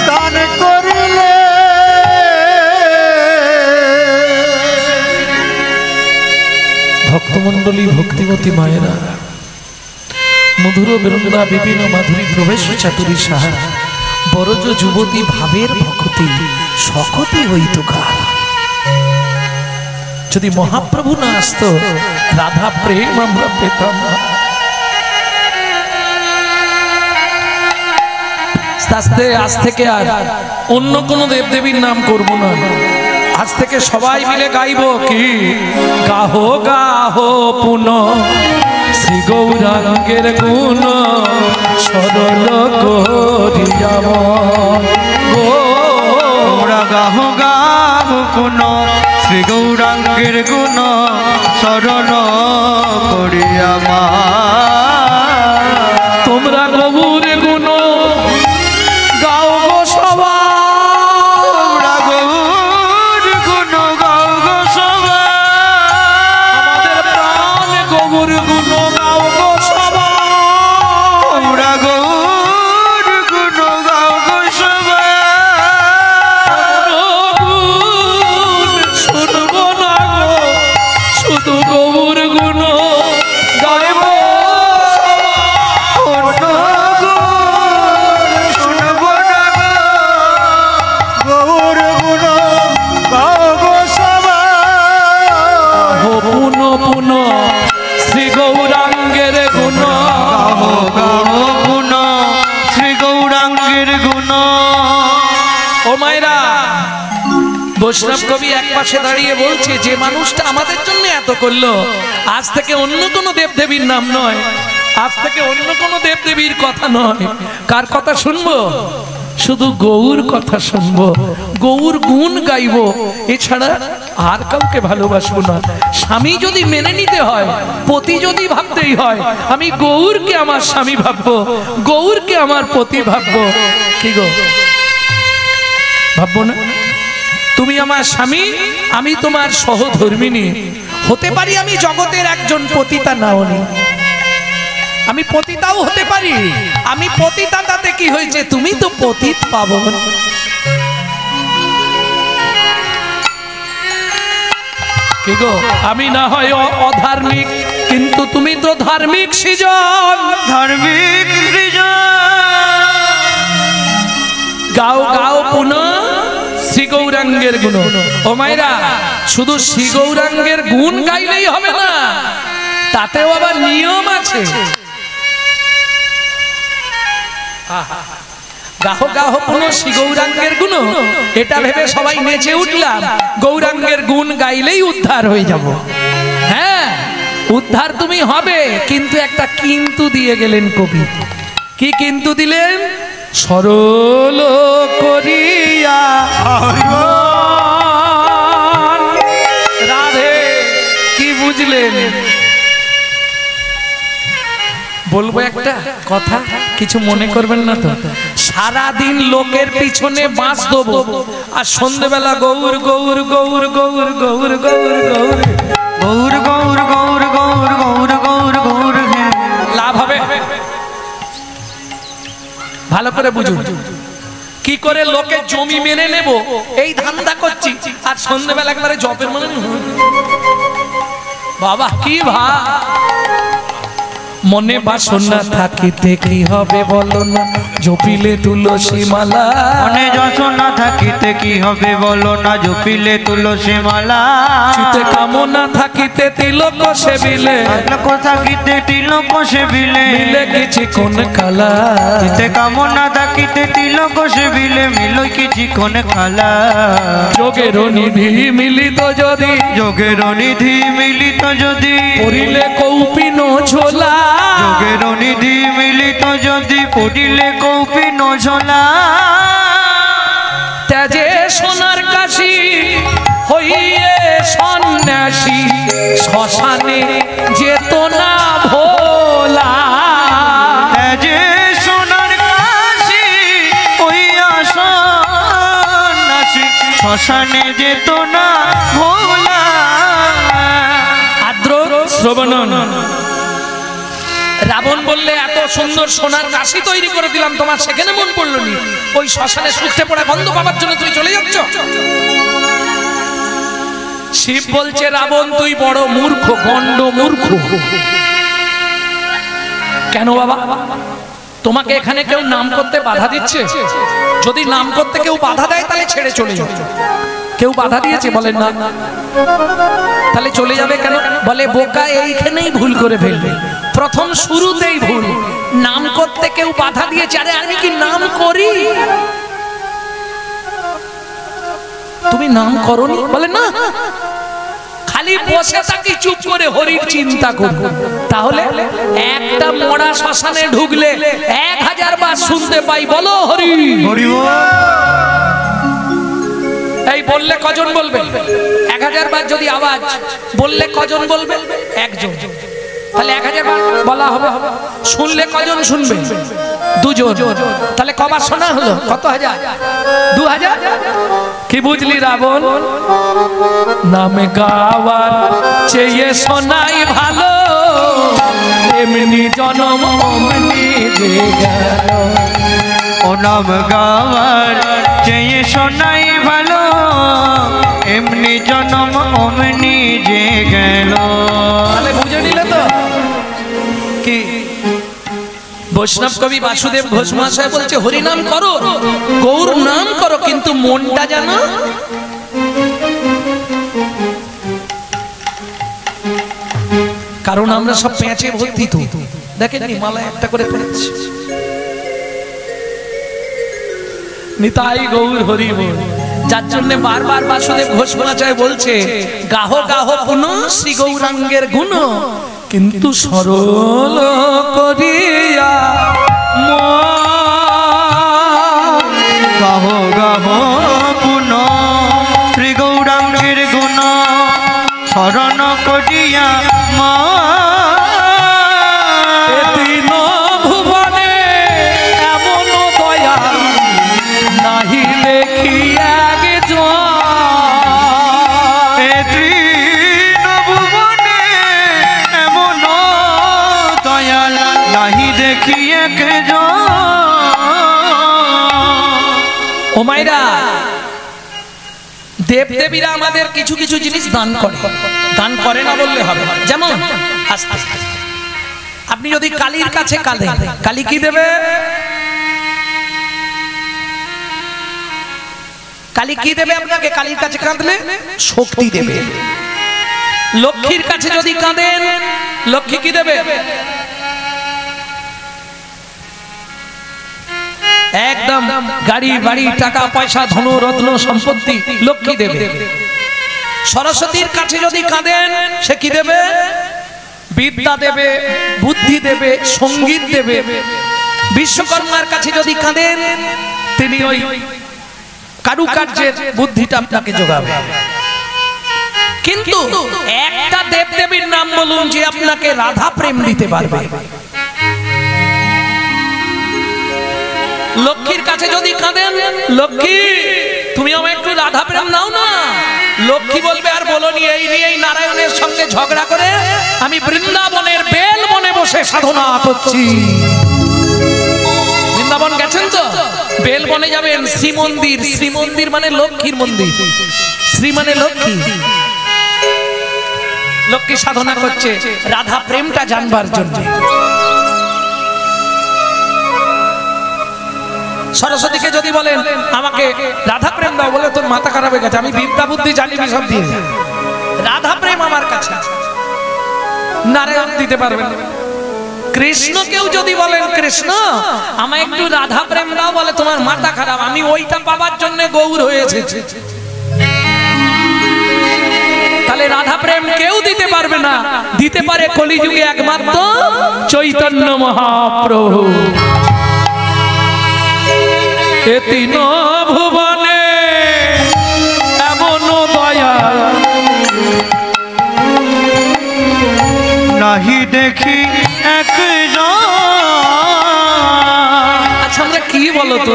দান করিলে। ভক্তমণ্ডলী, ভক্তিমতী মায়েরা, মধুর বৃন্দা বিপিন মাধুরী প্রবেশ চাতুরী সাহা, বরজ যুবতী ভাবের ভক্তি সকতি হইত কার। যদি মহাপ্রভু না আসতো, রাধা প্রেম আমরা পেতাম না। আস্তে আজ থেকে আর অন্য কোন দেবদেবীর নাম করব না, আজ থেকে সবাই মিলে গাইব কি? গাহো গাহো পুন শ্রী গৌরাঙ্গের গুণ সরল করিয়া তোমরা গাহো গাহো কোন শ্রী গৌরাঙ্গের গুণ শরণ করিয়া মা। তোমরা গৌর গুণ গাও গো সবাই, তোমরা গৌর গুণ গাও গো সবাই, আমাদের প্রাণ গৌর গুণ গাও গো সবাই, তোমরা গৌর গুণ গাও গো সবাই। শুনব না গো শুধু গৌর গুণ গাইব অন্য গুণ শুনব না গো, গৌর গুণ গাও গো সবাই। পুন পুন শ্রী গৌরাঙ্গের গুণ গাও গাও গুণ শ্রী গৌরাঙ্গের গুণ। ও মায়েরা, বৈষ্ণব কবি এক পাশে দাঁড়িয়ে বলছে, যে মানুষটা আমাদের জন্য এত করলো, আজ থেকে অন্য কোনো দেবদেবীর নাম নয়, আজ থেকে অন্য কোনো দেবদেবীর কথা নয়, কার কথা শুনবো? শুধু গৌর কথা শুনবো, গৌর গুণ গাইবো, এছাড়া আর কাউকে ভালোবাসবো না। স্বামী যদি মেনে নিতে হয়, পতি যদি ভাবতেই হয়, আমি গৌরকে আমার স্বামী ভাববো, গৌরকে আমার পতি ভাববো। কি গো, ভাববো না? তুমি আমার স্বামী, আমি তোমার সহধর্মিনী। হতে পারি আমি জগতের একজন পতিতা নাওনি, আমি পতিতাও হতে পারি। আমি পতিতা, তাতে কি হয়েছে? তুমি তো পতিত পাবন। কি গো, আমি না হয় অধার্মিক, কিন্তু তুমি তো ধার্মিক সৃজন, ধার্মিক সৃজন। গাও গাও পুনঃ শ্রী গৌরাঙ্গের গুণ। ও মায়েরা, শুধু শ্রী গৌরাঙ্গের গুণ গাইলেই হবে না, তাতেও আবার নিয়ম আছে। গাহো গাহো পুনঃ শ্রী গৌরাঙ্গের গুণ, এটা ভেবে সবাই নেচে উঠলাম। গৌরাঙ্গের গুণ গাইলেই উদ্ধার হয়ে যাব। হ্যাঁ, উদ্ধার তুমি হবে, কিন্তু একটা কিন্তু দিয়ে গেলেন কবি। কি কিন্তু দিলেন? সরল করিয়া রাধে। কি বুঝলেন? বলবো একটা কথা, কিছু মনে করবেন না তো। সারাদিন লোকের পিছনে বাঁশ দেবো, আর সন্ধ্যেবেলা গৌর গৌর গৌর গৌর গৌর গৌর গৌর গৌর গৌর গৌর গৌর গৌর গৌর গৌর, লাভ হবে? ভালো করে বুঝুন। কি করে লোকে জমি মেনে নেব, এই ধান্দা করছি, আর সন্ধ্যেবেলা একবারে জপের মনে। বাবা কি ভাব! মনে বাসনা থাকিতে কি হবে বলো না, জপিলে তুলসী মালা। মনে বাসনা থাকিতে কি হবে বলো না, জপিলে তুলসী মালা। চিতে কামনা থাকিতে তিলক সেবিলে, তিলক থাকিতে তিলক সেবিলে, মিলে কিছু কোন কালা। চিতে কামনা থাকিতে তিলক সেবিলে, মিলই কিছু কোন কালা। যোগের নিধি মিলিত যদি, যোগের নিধি মিলিত যদি, পড়িলে কৌপিন ঝোলা। যোগের নিধি মিলিত যদি, পড়িলে কৌপিন ঝোলা। ত্যাজে সোনার কাশি হইয়ে সন্ন্যাসী, শ্মশানে যেত না ভোলা। ত্যাজে সোনার কাশি হইয়া সন্ন্যাসী, শ্মশানে যেত না ভোলা। আদ্র শ্রবণন। রাবণ বললে, এত সুন্দর সোনার কাশি তৈরি করে দিলাম, তোমার সেখানে মন পড়লো নি? ওই শ্মশানে সুখতে পড়ে বন্ধ পাবার জন্য তুমি চলে যাচ্ছ? শিব বলছে, রাবণ তুই বড় মূর্খ, গণ্ড মূর্খ। কেন বাবা? তোমাকে এখানে কেউ নাম করতে বাধা দিচ্ছে? যদি নাম করতে কেউ বাধা দেয়, তাহলে ছেড়ে চলে যাও। কেউ বাধা দিয়েছে? বলেন না। তাহলে চলে যাবে কেন? বলে বোকা এইখানেই ভুল করে ফেলবে, প্রথম শুরুতেই ভুল। নাম করতে কেউ বাধা দিয়েছে, আরে আমি কি নাম করি? তুমি নাম করনি? বলে না, খালি বসে থাকি চুপ করে, হরির চিন্তা করি। তাহলে একটা মরা শ্মশানে ঢুকলে 1000 বার শুনতে পাই, বলো হরি হরি। এই বললে কজন বলবে? 1000 বার যদি আওয়াজ বললে কজন বলবে? একজন। তাহলে 1000 বার বলা হবে। শুনলে কজন শুনবে? 2 জন। তাহলে কবার শোনা হলো? কত হাজার? 2000। কি বুঝলি রাবণ? নামে গাওয়ার চেয়ে শোনাই ভালো, এমনি জনম অমনি যে গেল। ও নাম গাওয়ার চেয়ে শোনাই ভালো, এমনি জনম অমনি যে গেল। তাহলে বুঝে নিলে তো? কি বৈষ্ণব কবি বাসুদেব ঘোষ মহাশয় বলছে, হরিনাম করো, গৌর নাম করো, কিন্তু মনটা জানো। কারণ আমরা সব পেঁচে ভর্তি। তো দেখেন মালায় একটা করে পেঁচ। নিতাই গৌর হরি বল। যার জন্য বারবার বাসুদেব ঘোষ মহাশয় বলছে, গাহো গাহো পুনঃ শ্রী গৌরাঙ্গের গুণ, কিন্তু সরল করিয়া পুন শ্রী গৌরাঙ্গের গুণ শরণ করিয়া মা তিন ভুবনে এমন দয়া নাহি দেখি তৃণ ভুবনে এমন দয়াল নাহি দেখি একজন। ও মাইরা, দেবদেবীরা আমাদের কিছু কিছু জিনিস দান করে, দান করে না বললে হবে। যেমন আস্তে আস্তে আপনি যদি কালীর কাছে কাঁদেন, কালী কি দেবে? কালী কি দেবে আপনাকে? কালীর কাছে কাঁদলে শক্তি দেবে। লক্ষ্মীর কাছে যদি কাঁদেন, লক্ষ্মী কি দেবে? একদম গাড়ি বাড়ি টাকা পয়সা ধন রত্ন সম্পত্তি লক্ষ্মী দেবে। সরস্বতীর কাছে যদি কাঁদেন, সে কি দেবে? বিদ্যা দেবে, বুদ্ধি দেবে, সঙ্গীত দেবে। বিশ্বকর্মার কাছে যদি কাঁদেন, তিনি ওই কারুকার্যের বুদ্ধিটা আপনাকে যোগাবে। কিন্তু একটা দেবদেবীর নাম বলুন যে আপনাকে রাধা প্রেম দিতে পারবে। লক্ষ্মীর কাছে যদি কাঁদেন, লক্ষ্মী তুমি আমায় একটু রাধা প্রেম দাও না, লক্ষ্মী বলবে আর বলনি এই নিয়েই নারায়ণের সঙ্গে ঝগড়া করে আমি বৃন্দাবনের বেল বনে বসে সাধনা করছি। বৃন্দাবন গেছেন তো? বেল বনে যাবেন, শ্রী মন্দির, শ্রী মন্দির মানে লক্ষ্মীর মন্দির, শ্রী মানে লক্ষ্মী। লক্ষ্মী সাধনা করছে রাধা প্রেমটা জানবার জন্য। সরস্বতীকে যদি বলেন আমাকে রাধা প্রেম দাও, বলে তোর মাথা খারাপ হয়ে গেছে, আমি বিদ্যা বুদ্ধি জানি সব দিয়ে, রাধা প্রেম আমার কাছে। নারায়ণ দিতে পারবেন। কৃষ্ণকেও যদি বলেন কৃষ্ণ আমায় একটু রাধা প্রেম দাও, বলে তোমার মাথা খারাপ, আমি ওইটা পাবার জন্য গৌর হয়েছে। তাহলে রাধা প্রেম কেউ দিতে পারবে না, দিতে পারে কলিযুগে একমাত্র চৈতন্য মহাপ্রভু। এ তিন ভুবনে এমন দয়া নাহি দেখি একজন। আচ্ছা আমরা কি বলতো?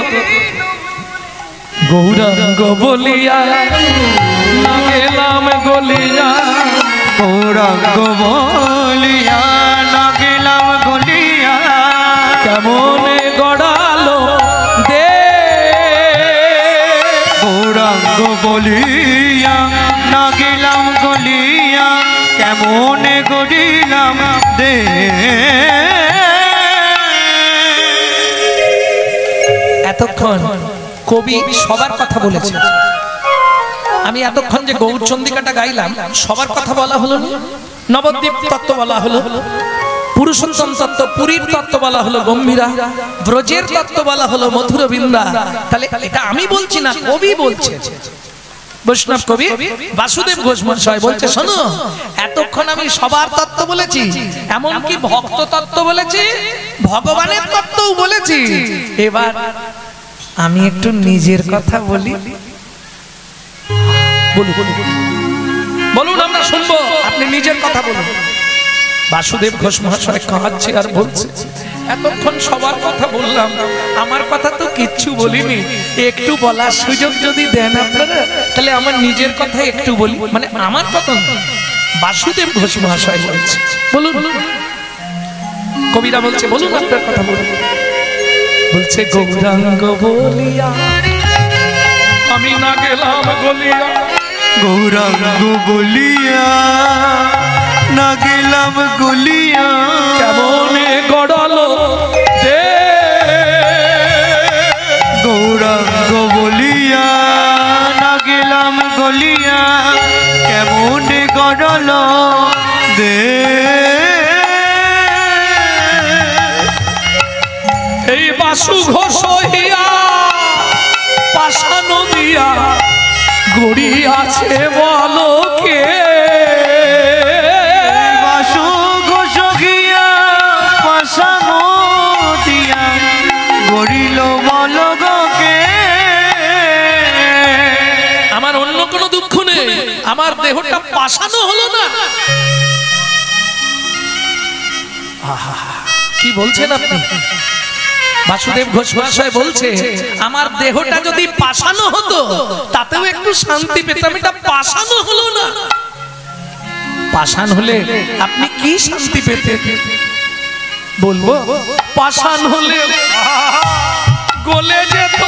গৌরাঙ্গ বলিয়া না গেলাম গলিয়া, গৌরাঙ্গ বলিয়া না গেলাম গলিয়া, কেমনে গড়ালো দে। গৌরাঙ্গ বলিয়া না গেলাম গলিয়া, কেমনে গড়িলাম দে। এতক্ষণ কবি সবার কথা বলেছে। আমি এতক্ষণ যে গৌরচন্দ্রিকাটা গাইলাম সবার কথা বলা হলো, নবদ্বীপ তত্ত্ব বলা হলো, পুরুষোত্তম তত্ত্ব, পুরীর তত্ত্ব বলা হলো, গম্ভীরা ব্রজের তত্ত্ব বলা হলো, মথুর বৃন্দা। তাহলে এটা আমি বলছি না, কবি বলছে। বৈষ্ণব কবি বাসুদেব ঘোষ মহাশয় বলছে, শোনো এতক্ষণ আমি সবার তত্ত্ব বলেছি, এমনকি ভক্ত তত্ত্ব বলেছি, ভগবানের তত্ত্বও বলেছি, এবার আমি একটু নিজের কথা বলি। বলুন আমরা শুনবো, আপনি নিজের কথা বলুন। বাসুদেব ঘোষ মহাশয় কাঁদছে আর বলছে, এতক্ষণ সবার কথা বললাম, আমার কথা তো কিচ্ছু বলিনি, একটু বলার সুযোগ যদি দেন আপনারা, তাহলে আমার নিজের কথা একটু বলি। মানে আমার কথা বাসুদেব ঘোষ মহাশয় বলছে, বলুন। কবিরা বলছে বলুন আপনার কথা বলুন। বলছে গৌরাঙ্গ বলিয়া আমি না গেলাম গলিয়া, গৌরাঙ্গ বলিয়া না গেলাম গলিয়া, কেমনে গড়ালো দে। গৌরাঙ্গ বলিয়া না গেলাম গলিয়া, কেমনে গড়ালো দে। এই বাসু ঘোষ হইয়া পাশানো দিয়া গড়ি আছে বলো কে। বাসু ঘোষ গিয়া পাশানো দিয়া গড়িল বলো গে। আমার দেহটা পাশানো হলো না। কি বলছেন আপনি? বাসুদেব ঘোষ মহাশয় বলছে আমার দেহটা যদি পাশানো হতো তাতেও একটু শান্তি পেতাম, এটা পাশানো হলো না। পাষাণ হলে আপনি কি শান্তি পেতেন বলবো? পাষাণ হলে গলে যেত,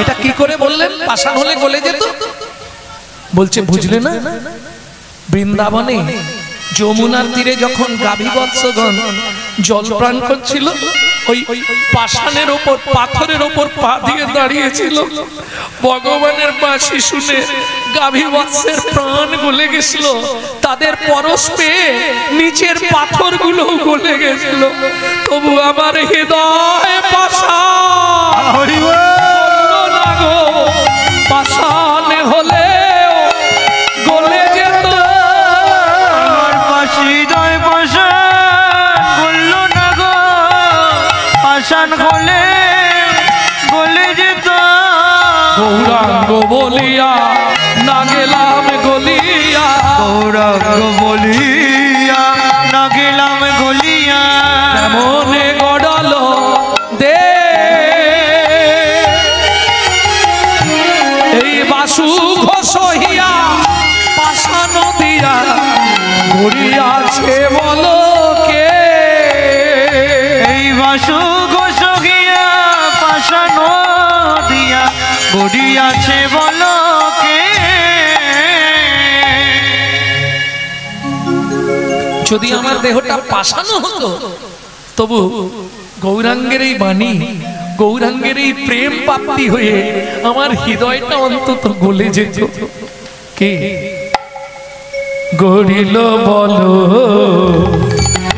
এটা কি করে বললেন? পাষাণ হলে গলে যেত বলছে, বুঝলে না? বৃন্দাবনে যমুনার তীরে যখন গাভী বৎসগণ জল পান করছিল, ওই পাষাণের ওপর, পাথরের ওপর পা দিয়ে দাঁড়িয়েছিল। ভগবানের বাঁশি শুনে গাভী বৎসের প্রাণ গলে গেছিল, তাদের পরশ পেয়ে নিচের পাথরগুলো গলে গেছিল। তবু আমার হৃদয় পাষাণ না গো, পাষাণ হলে গলে যেত। আমার হৃদয় পাষাণ বললো না গো, পাষাণ হলে গলে যেত। গৌরাঙ্গ বলিয়া না গেলাম গলিয়া, গৌরাঙ্গ বলিয়া না গেলাম গলিয়া, মনে গড়ালো দে এই বাসু ঘষিয়া পাষাণ দিয়া ঘুরিয়াছে বলো কে? এই বাসু ঘষিয়া পাষাণ দিয়া গড়িয়াছে বলো কে? যদি আমার দেহটা পাষানো হতো তবু গৌরাঙ্গের এই বাণী, গৌরাঙ্গের এই প্রেম প্রাপ্তি হয়ে আমার হৃদয়টা অন্তত গলে যেত। কে গড়িল বলো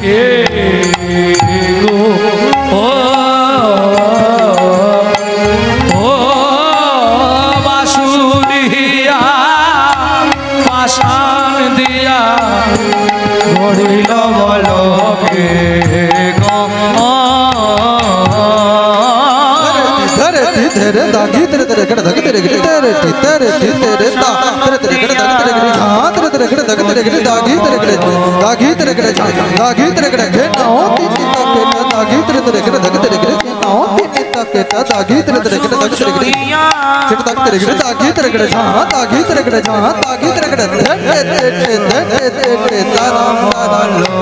কে গো? ও ও বাসুরিয়া পাষাণ দিয়া গড়িল বলো কে গো? तेरे दागी तेरे तेरे कड़ धक तेरे गिरे तेरे तेरे तेरे दा तेरे तेरे कड़ धक तेरे गिरे हां तेरे तेरे कड़ धक तेरे गिरे दागी तेरे कड़ दागी तेरे कड़ दागी तेरे कड़ घे नाओ तीन तक दागी तेरे तेरे कड़ धक तेरे गिरे नाओ तीन तक दागी तेरे तेरे कड़ धक तेरे गिरे चिट तक तेरे गिरे दागी तेरे कड़ हां दागी तेरे कड़ हां दागी तेरे कड़ ते राम लो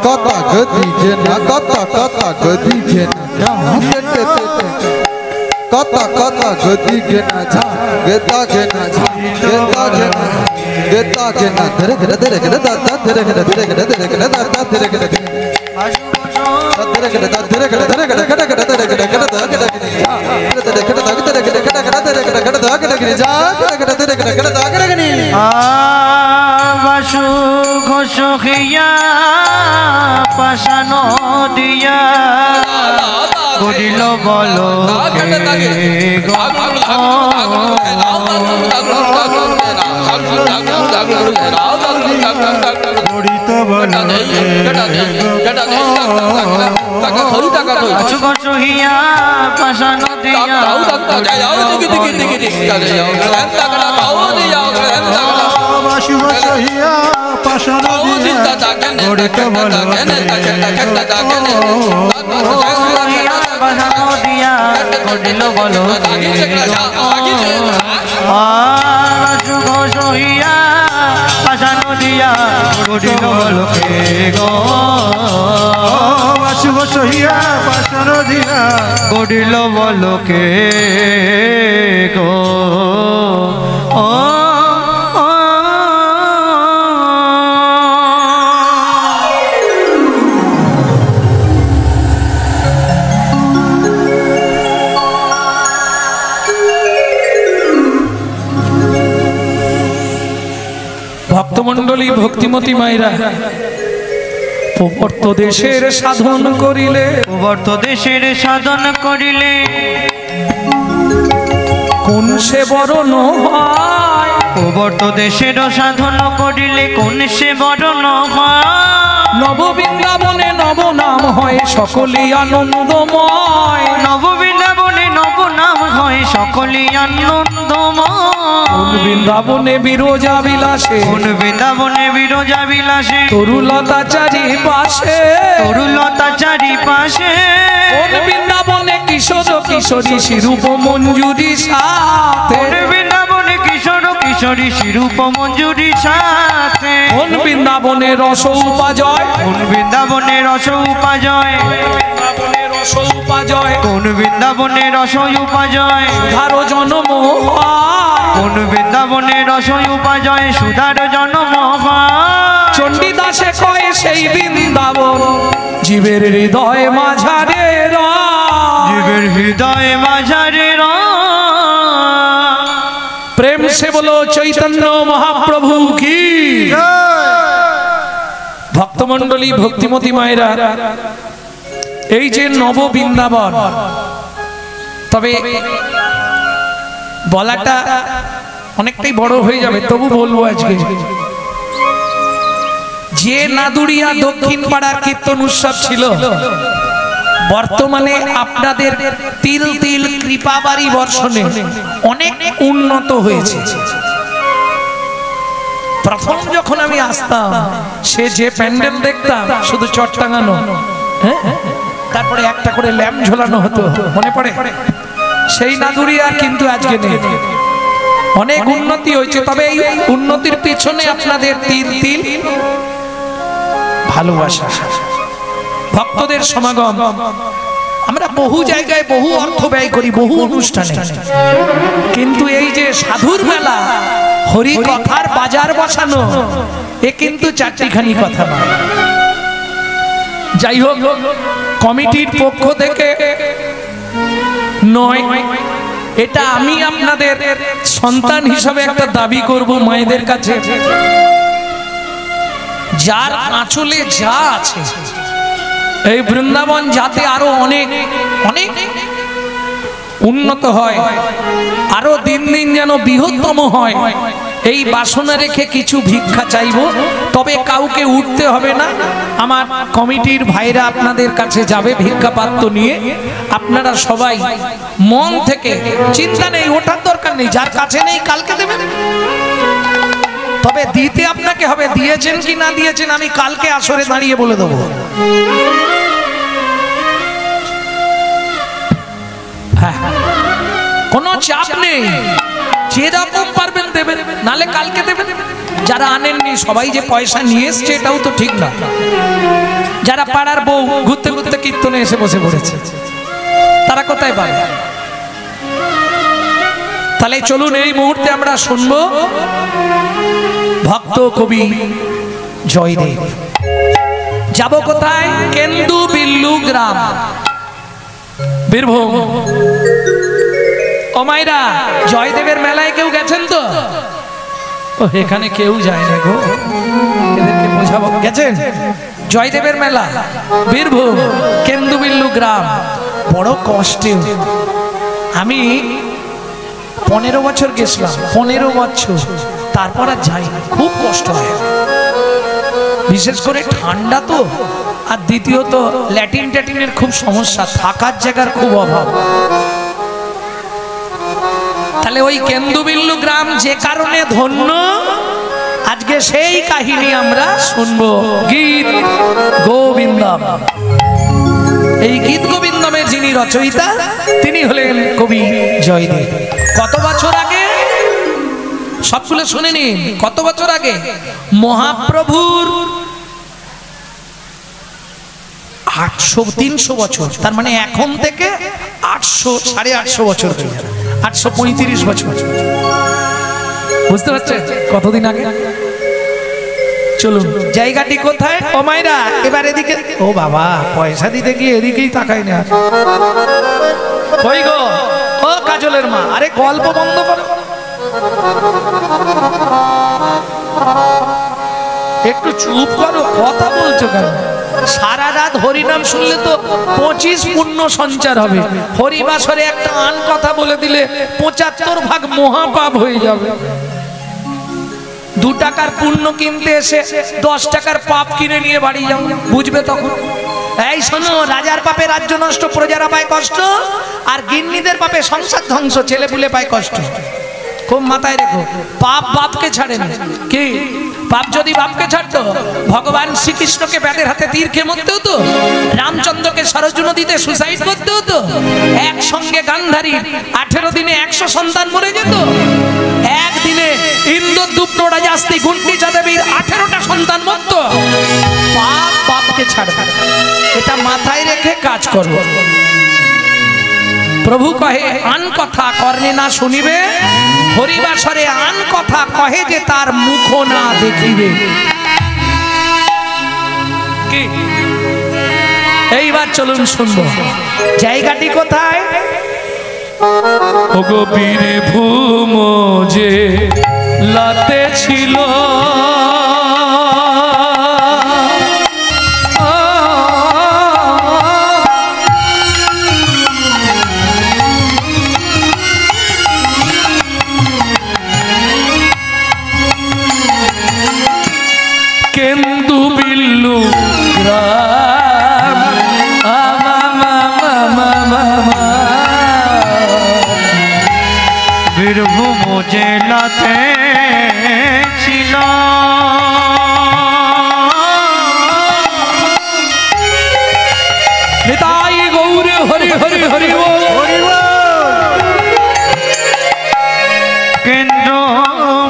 कता गति जेना कता कता गति जेना कता कता गति जेना झा गेता जेना झा गेता जेना गेता जेना धरे धरे धरे धरे दादा धरे धरे धरे धरे धरे धरे दादा धरे धरे धरे বাসু ঘষিয়া পাষাণ দিয়া গড়িল বলো কে গো? গড়িত বলো বাসু ঘষিয়া পাষাণ দিয়া বাসু ঘষিয়া পাষাণ দিয়া গড়িত বলো পাষাণ দিয়া গড়িল বলো বাসু ঘষিয়া পাষাণ দিয়া গড়িল বলো কে গো? বাসু ঘষিয়া পাষাণ দিয়া গড়িল বলো কে গো? ভক্তমণ্ডলী ভক্তিমতী মায়েরা, প্রবর্ত দেশের সাধন করিলে, প্রবর্ত দেশের সাধন করিলে কোন সে বরণ হয়? প্রবর্ত দেশের সাধন করিলে কোন সে বড় নহয়। নব বৃন্দাবনে নব নাম হয় সকলেই আনন্দময়। নব বৃন্দাবনে নব নাম হয় সকলেই আনন্দময়। কোন বৃন্দাবনে বিরজা বিলাসে, কোন বৃন্দাবনে বিরজা বিলাসে, তরুলতা চারিপাশে, তরুলতা চারিপাশে। কোন বৃন্দাবনে কিশোর কিশোরী শিরূপ মঞ্জুরি সাথে, কোন বৃন্দাবনে কিশোর কিশোরী শিরূপ মঞ্জুরি সাথে। কোন বৃন্দাবনে রস উপাজয়, কোন বৃন্দাবনে রস উপাজয়, রস উপাজয়, কোন বৃন্দাবনে রস উপাজয়, সুধার জন্ম হয়। কোন বৃন্দাবনে রস উপাজয়, সুধার জন্ম হয়। চণ্ডীদাসে কয় সেই বৃন্দাবন জীবের হৃদয় মাঝারে জীবের হৃদয় মাঝারে প্রেম সে বলো চৈতন্য মহাপ্রভু কি। ভক্তমণ্ডলী ভক্তিমতী মায়েরা, এই যে নব বৃন্দাবন, তবে বলাটা অনেকটাই বড় হয়ে যাবে, তবু বলবো আজকে যে নাদুরিয়া দক্ষিণ পাড়ার কীর্তন উৎসব ছিল, বর্তমানে আপনাদের তিল তিল কৃপাবাড়ি বর্ষণে অনেক উন্নত হয়েছে। প্রথম যখন আমি আসতাম, সে যে প্যান্ডেল দেখতাম শুধু চট টাঙানো, হ্যাঁ, তারপরে একটা করে ল্যাম্প ঝোলানো হতো, মনে পড়ে? সেই নাদুরিয়া কিন্তু আজকে নেই। অনেক উন্নতি হয়েছে, তবে এই উন্নতির পিছনে আপনাদের তিল তিল ভালোবাসা, ভক্তদের সমাগম। আমরা বহু জায়গায় বহু অর্থ ব্যয় করি, বহু অনুষ্ঠানে, কিন্তু এই যে সাধুর মেলা, হরি কথার বাজার বসানো, এ কিন্তু চারটিখানি কথা নয়। যাই হোক, কমিটির পক্ষ থেকে নয়, এটা আমি আপনাদের সন্তান হিসাবে একটা দাবি করব মায়েদের কাছে, যার আঁচলে যা আছে এই বৃন্দাবন যাতে আরো অনেক অনেক উন্নত হয়, আরো দিন দিন যেন বৃহত্তম হয়, এই বাসনা রেখে কিছু ভিক্ষা চাইব। তবে কাউকে উঠতে হবে না, আমার কমিটির ভাইরা আপনাদের কাছে যাবে ভিক্ষা পাত্র নিয়ে। আপনারা সবাই মন থেকে, চিন্তা নেই, ওঠার দরকার নেই, যার কাছে নেই কালকে দেবেন। তবে দিতে আপনাকে হবে, দিয়েছেন কি না দিয়েছেন আমি কালকে আসরে দাঁড়িয়ে বলে দেবো। কোনো চাপ নেই, যেরকম পারবেন দেবেন, নালে কালকে দেবেন। যারা আনেননি সবাই যে পয়সা নিয়ে এসছে এটাও তো ঠিক না। যারা পাড়ার বউ ঘুরতে ঘুরতে কীর্তনে এসে বসে পড়েছে, তারা কোথায় পাবে? তাহলে চলুন এই মুহূর্তে আমরা শুনবো ভক্ত কবি জয়দেব। যাব কোথায়? কেন্দু বিল্লু গ্রাম, বীরভূম। ও মাইরা, জয়দেবের মেলায় কেউ গেছেন তো? ও এখানে কেউ যায় না গো, এদেরকে বোঝাবো। গেছেন? জয়দেবের মেলা বীরভূম, কেন্দু বিল্লু গ্রাম। বড় কষ্টে আমি 15 বছর গেছিলাম, 15 বছর, তারপর আর যাই না। খুব কষ্ট হয়, বিশেষ করে ঠান্ডা তো, আর দ্বিতীয়ত ল্যাটিন ট্যাটিনের খুব সমস্যা, থাকার জায়গার খুব অভাব। তাহলে ওই কেন্দুবিল্লু গ্রাম যে কারণে ধন্য, আজকে সেই কাহিনী আমরা শুনবো। গীত গোবিন্দম, এই গীত গোবিন্দমের যিনি রচয়িতা তিনি হলেন কবি জয়দেব। কত বছর আগে? সবগুলো শুনে নিন। কত বছর আগে? মহাপ্রভুর 300 বছর, তার মানে এখন থেকে 800-850 বছর, 835 বছর। বুঝতে পারছেন কতদিন আগে? চলুন, জায়গাটি কোথায়? ও মাইরা, এবার এদিকে। ও বাবা, পয়সা দিতে গিয়ে এদিকেই তাকাই না। কই গো ও কাজলের মা, আরে গল্প বন্ধ করো, একটু চুপ করো, কথা বলছো কেন? সারা রাত হরিনাম শুনলে তো 25 পুণ্য সঞ্চার হবে। হরিবাসরে একটা আন কথা বলে দিলে 75 ভাগ মহাপাপ হয়ে যাবে। 2 টাকার পুণ্য কিনতে এসে 10 টাকার পাপ কিনে নিয়ে বাড়ি যাও, বুঝবে তখন। এই শোনো, রাজার পাপে রাজ্য নষ্ট, প্রজারা পায় কষ্ট, আর গিন্নিদের পাপে সংসার ধ্বংস, ছেলেপুলে পায় কষ্ট। খুব মাথায় রেখো, পাপ বাপকে ছাড়ে না। কি পাপ যদি বাপকে ছাড়তো, ভগবান শ্রীকৃষ্ণকে ব্যাধের হাতে তীর খেয়ে মরতে হতো, রামচন্দ্রকে সরজু নদীতে সুসাইড করতে হতো, একসঙ্গে গান্ধারী 18 দিনে 100 সন্তান মরে যেত, একদিনে ইন্দ্রদুপ্ত রাজাস্তি গুন্ডিচা দেবীর 18টা সন্তান মরত। পাপ বাপকে ছাড়বে, এটা মাথায় রেখে কাজ করো। প্রভু কহে আন কথা কর্ণে না শুনিবে, হরিবাসরে আন কথা কহে যে তার মুখ না দেখিবে। কি এইবার চলুন শুনবো, জায়গাটি কোথায়? ওগো বীরে ভূম যে লাতে ছিল, কেন্দু বিল্লু গ্রাম বীরভূম জেলাতে ছিল, নিতাই গৌরে হরি হরি হরি কেন্দ্র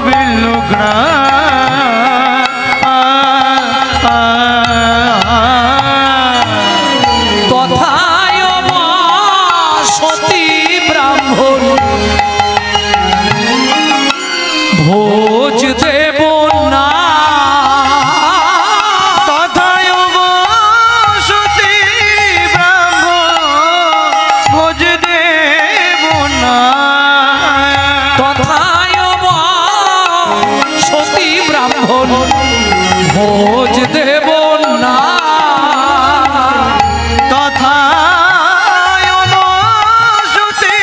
বিল্লু তথায় সতী ব্রাহ্মণ ভোজ দেব না, তথায় সতী ব্রাহ্মণ ভোজ দেব না, তথায় সতী ব্রাহ্মণ ভোজ দেব না, তথায় সতী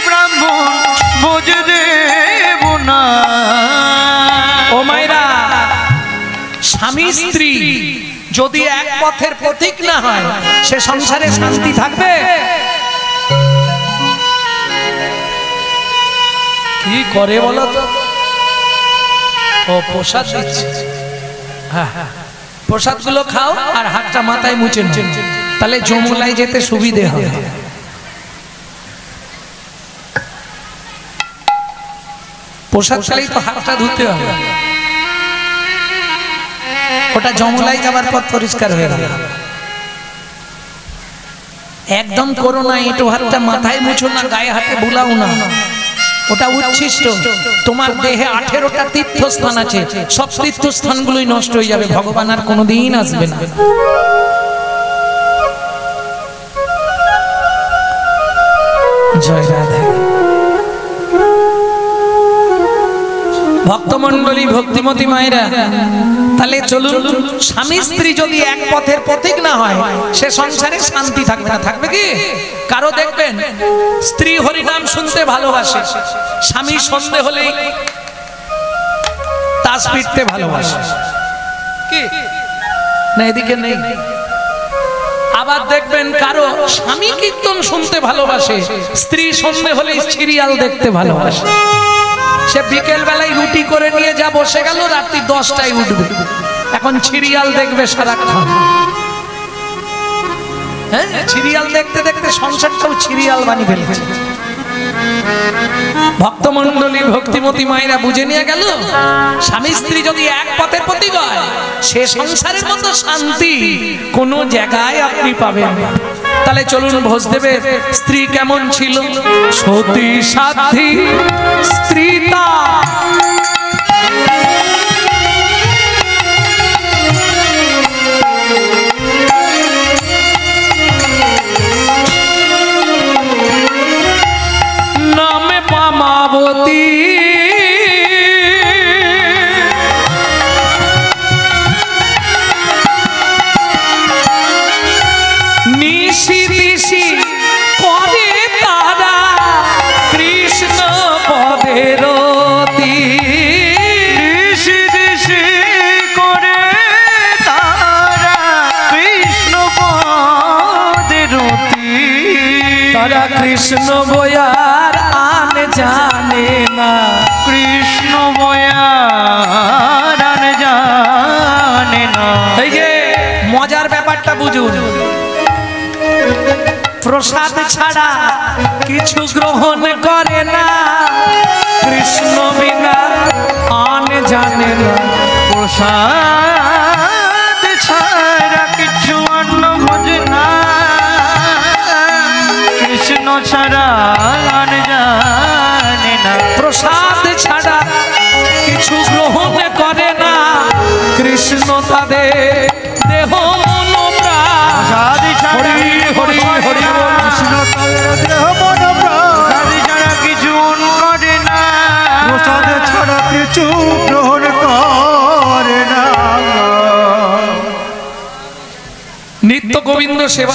ব্রাহ্মণ ভোজ দেব না। ও মায়েরা, স্বামী স্ত্রী যদি এক পথের পথিক না হয়, সে সংসারে শান্তি থাকবে? কি করে বলো তো? ও প্রসাদ দিচ্ছে, হ্যাঁ প্রসাদ গুলো খাও আর হাতটা মাথায় মুছে নাও, তাহলে যমুনায় যেতে সুবিধে হবে। প্রসাদ খালেই তো হাতটা ধুতে হবে, ওটা যমুনায় যাবার পর পরিষ্কার হয়ে গেল। একদম করো না, এটো হাতটা মাথায় মুছো না, গায়ে হাতে বুলাও না, ওটা উচ্ছিষ্ট। তোমার দেহে 18টা তীর্থস্থান আছে, সব তীর্থস্থানগুলোই নষ্ট হয়ে যাবে, ভগবান আর কোনোদিন আসবে না। জয় রাধা। ভক্তমণ্ডলী, ভক্তিমতী মায়েরা, তাহলে চলুন, স্বামী স্ত্রী যদি এক পথের পথিক না হয়, সে সংসারে শান্তি থাকবে না। থাকবে কি? কারো দেখবেন স্ত্রী হরিনাম শুনতে ভালোবাসে, স্বামী সন্ধে হলেই তাস পিটতে ভালোবাসে, কি না এদিকে নেই? আবার দেখবেন কারো স্বামী কীর্তন শুনতে ভালোবাসে, স্ত্রী সন্ধে হলেই সিরিয়াল দেখতে ভালোবাসে। সে বিকেল বেলায় রুটি করে নিয়ে যা বসে গেল, রাত্রি 10টায় উঠবে, এখন সিরিয়াল দেখবে সারাক্ষণ। হ্যাঁ, সিরিয়াল দেখতে দেখতে সংসারটাও সিরিয়াল বানিয়ে ফেলেছে। ভক্তমণ্ডলী, ভক্তিমতী মায়েরা, বুঝে নিয়ে গেল, স্বামী স্ত্রী যদি এক পথের পথিক হয়, সে সংসারের মতো শান্তি কোনো জায়গায় আপনি পাবেন না। তাহলে চলুন, ভোজদেবের স্ত্রী কেমন ছিল? সতী সাধ্বী স্ত্রী নামে পামাবতী, নিশি দিশি করে তারা কৃষ্ণ পদের, নিশি এরা কৃষ্ণ বয়ার আন জানে না, কৃষ্ণ বয়ার আন জানে না। এই যে মজার ব্যাপারটা বুঝুন, প্রসাদ ছাড়া কিছু গ্রহণ করে না, কৃষ্ণ বিনা আন জানে না। প্রসাদ ছাড়া কিছু অন্ন ভোজে না, কৃষ্ণ ছাড়া আন জানে না। প্রসাদ ছাড়া কিছু গ্রহণ করে না, কৃষ্ণ তাদের দেহ মন প্রাণ। প্রসাদ ছাড়া হরি হরি বল। কৃষ্ণ তাদের দেহ মন প্রাণ। প্রসাদ ছাড়া কিছু করে না, প্রসাদ ছাড়া কিছু গ্রহণ করে না। নিত্য গোবিন্দ সেবা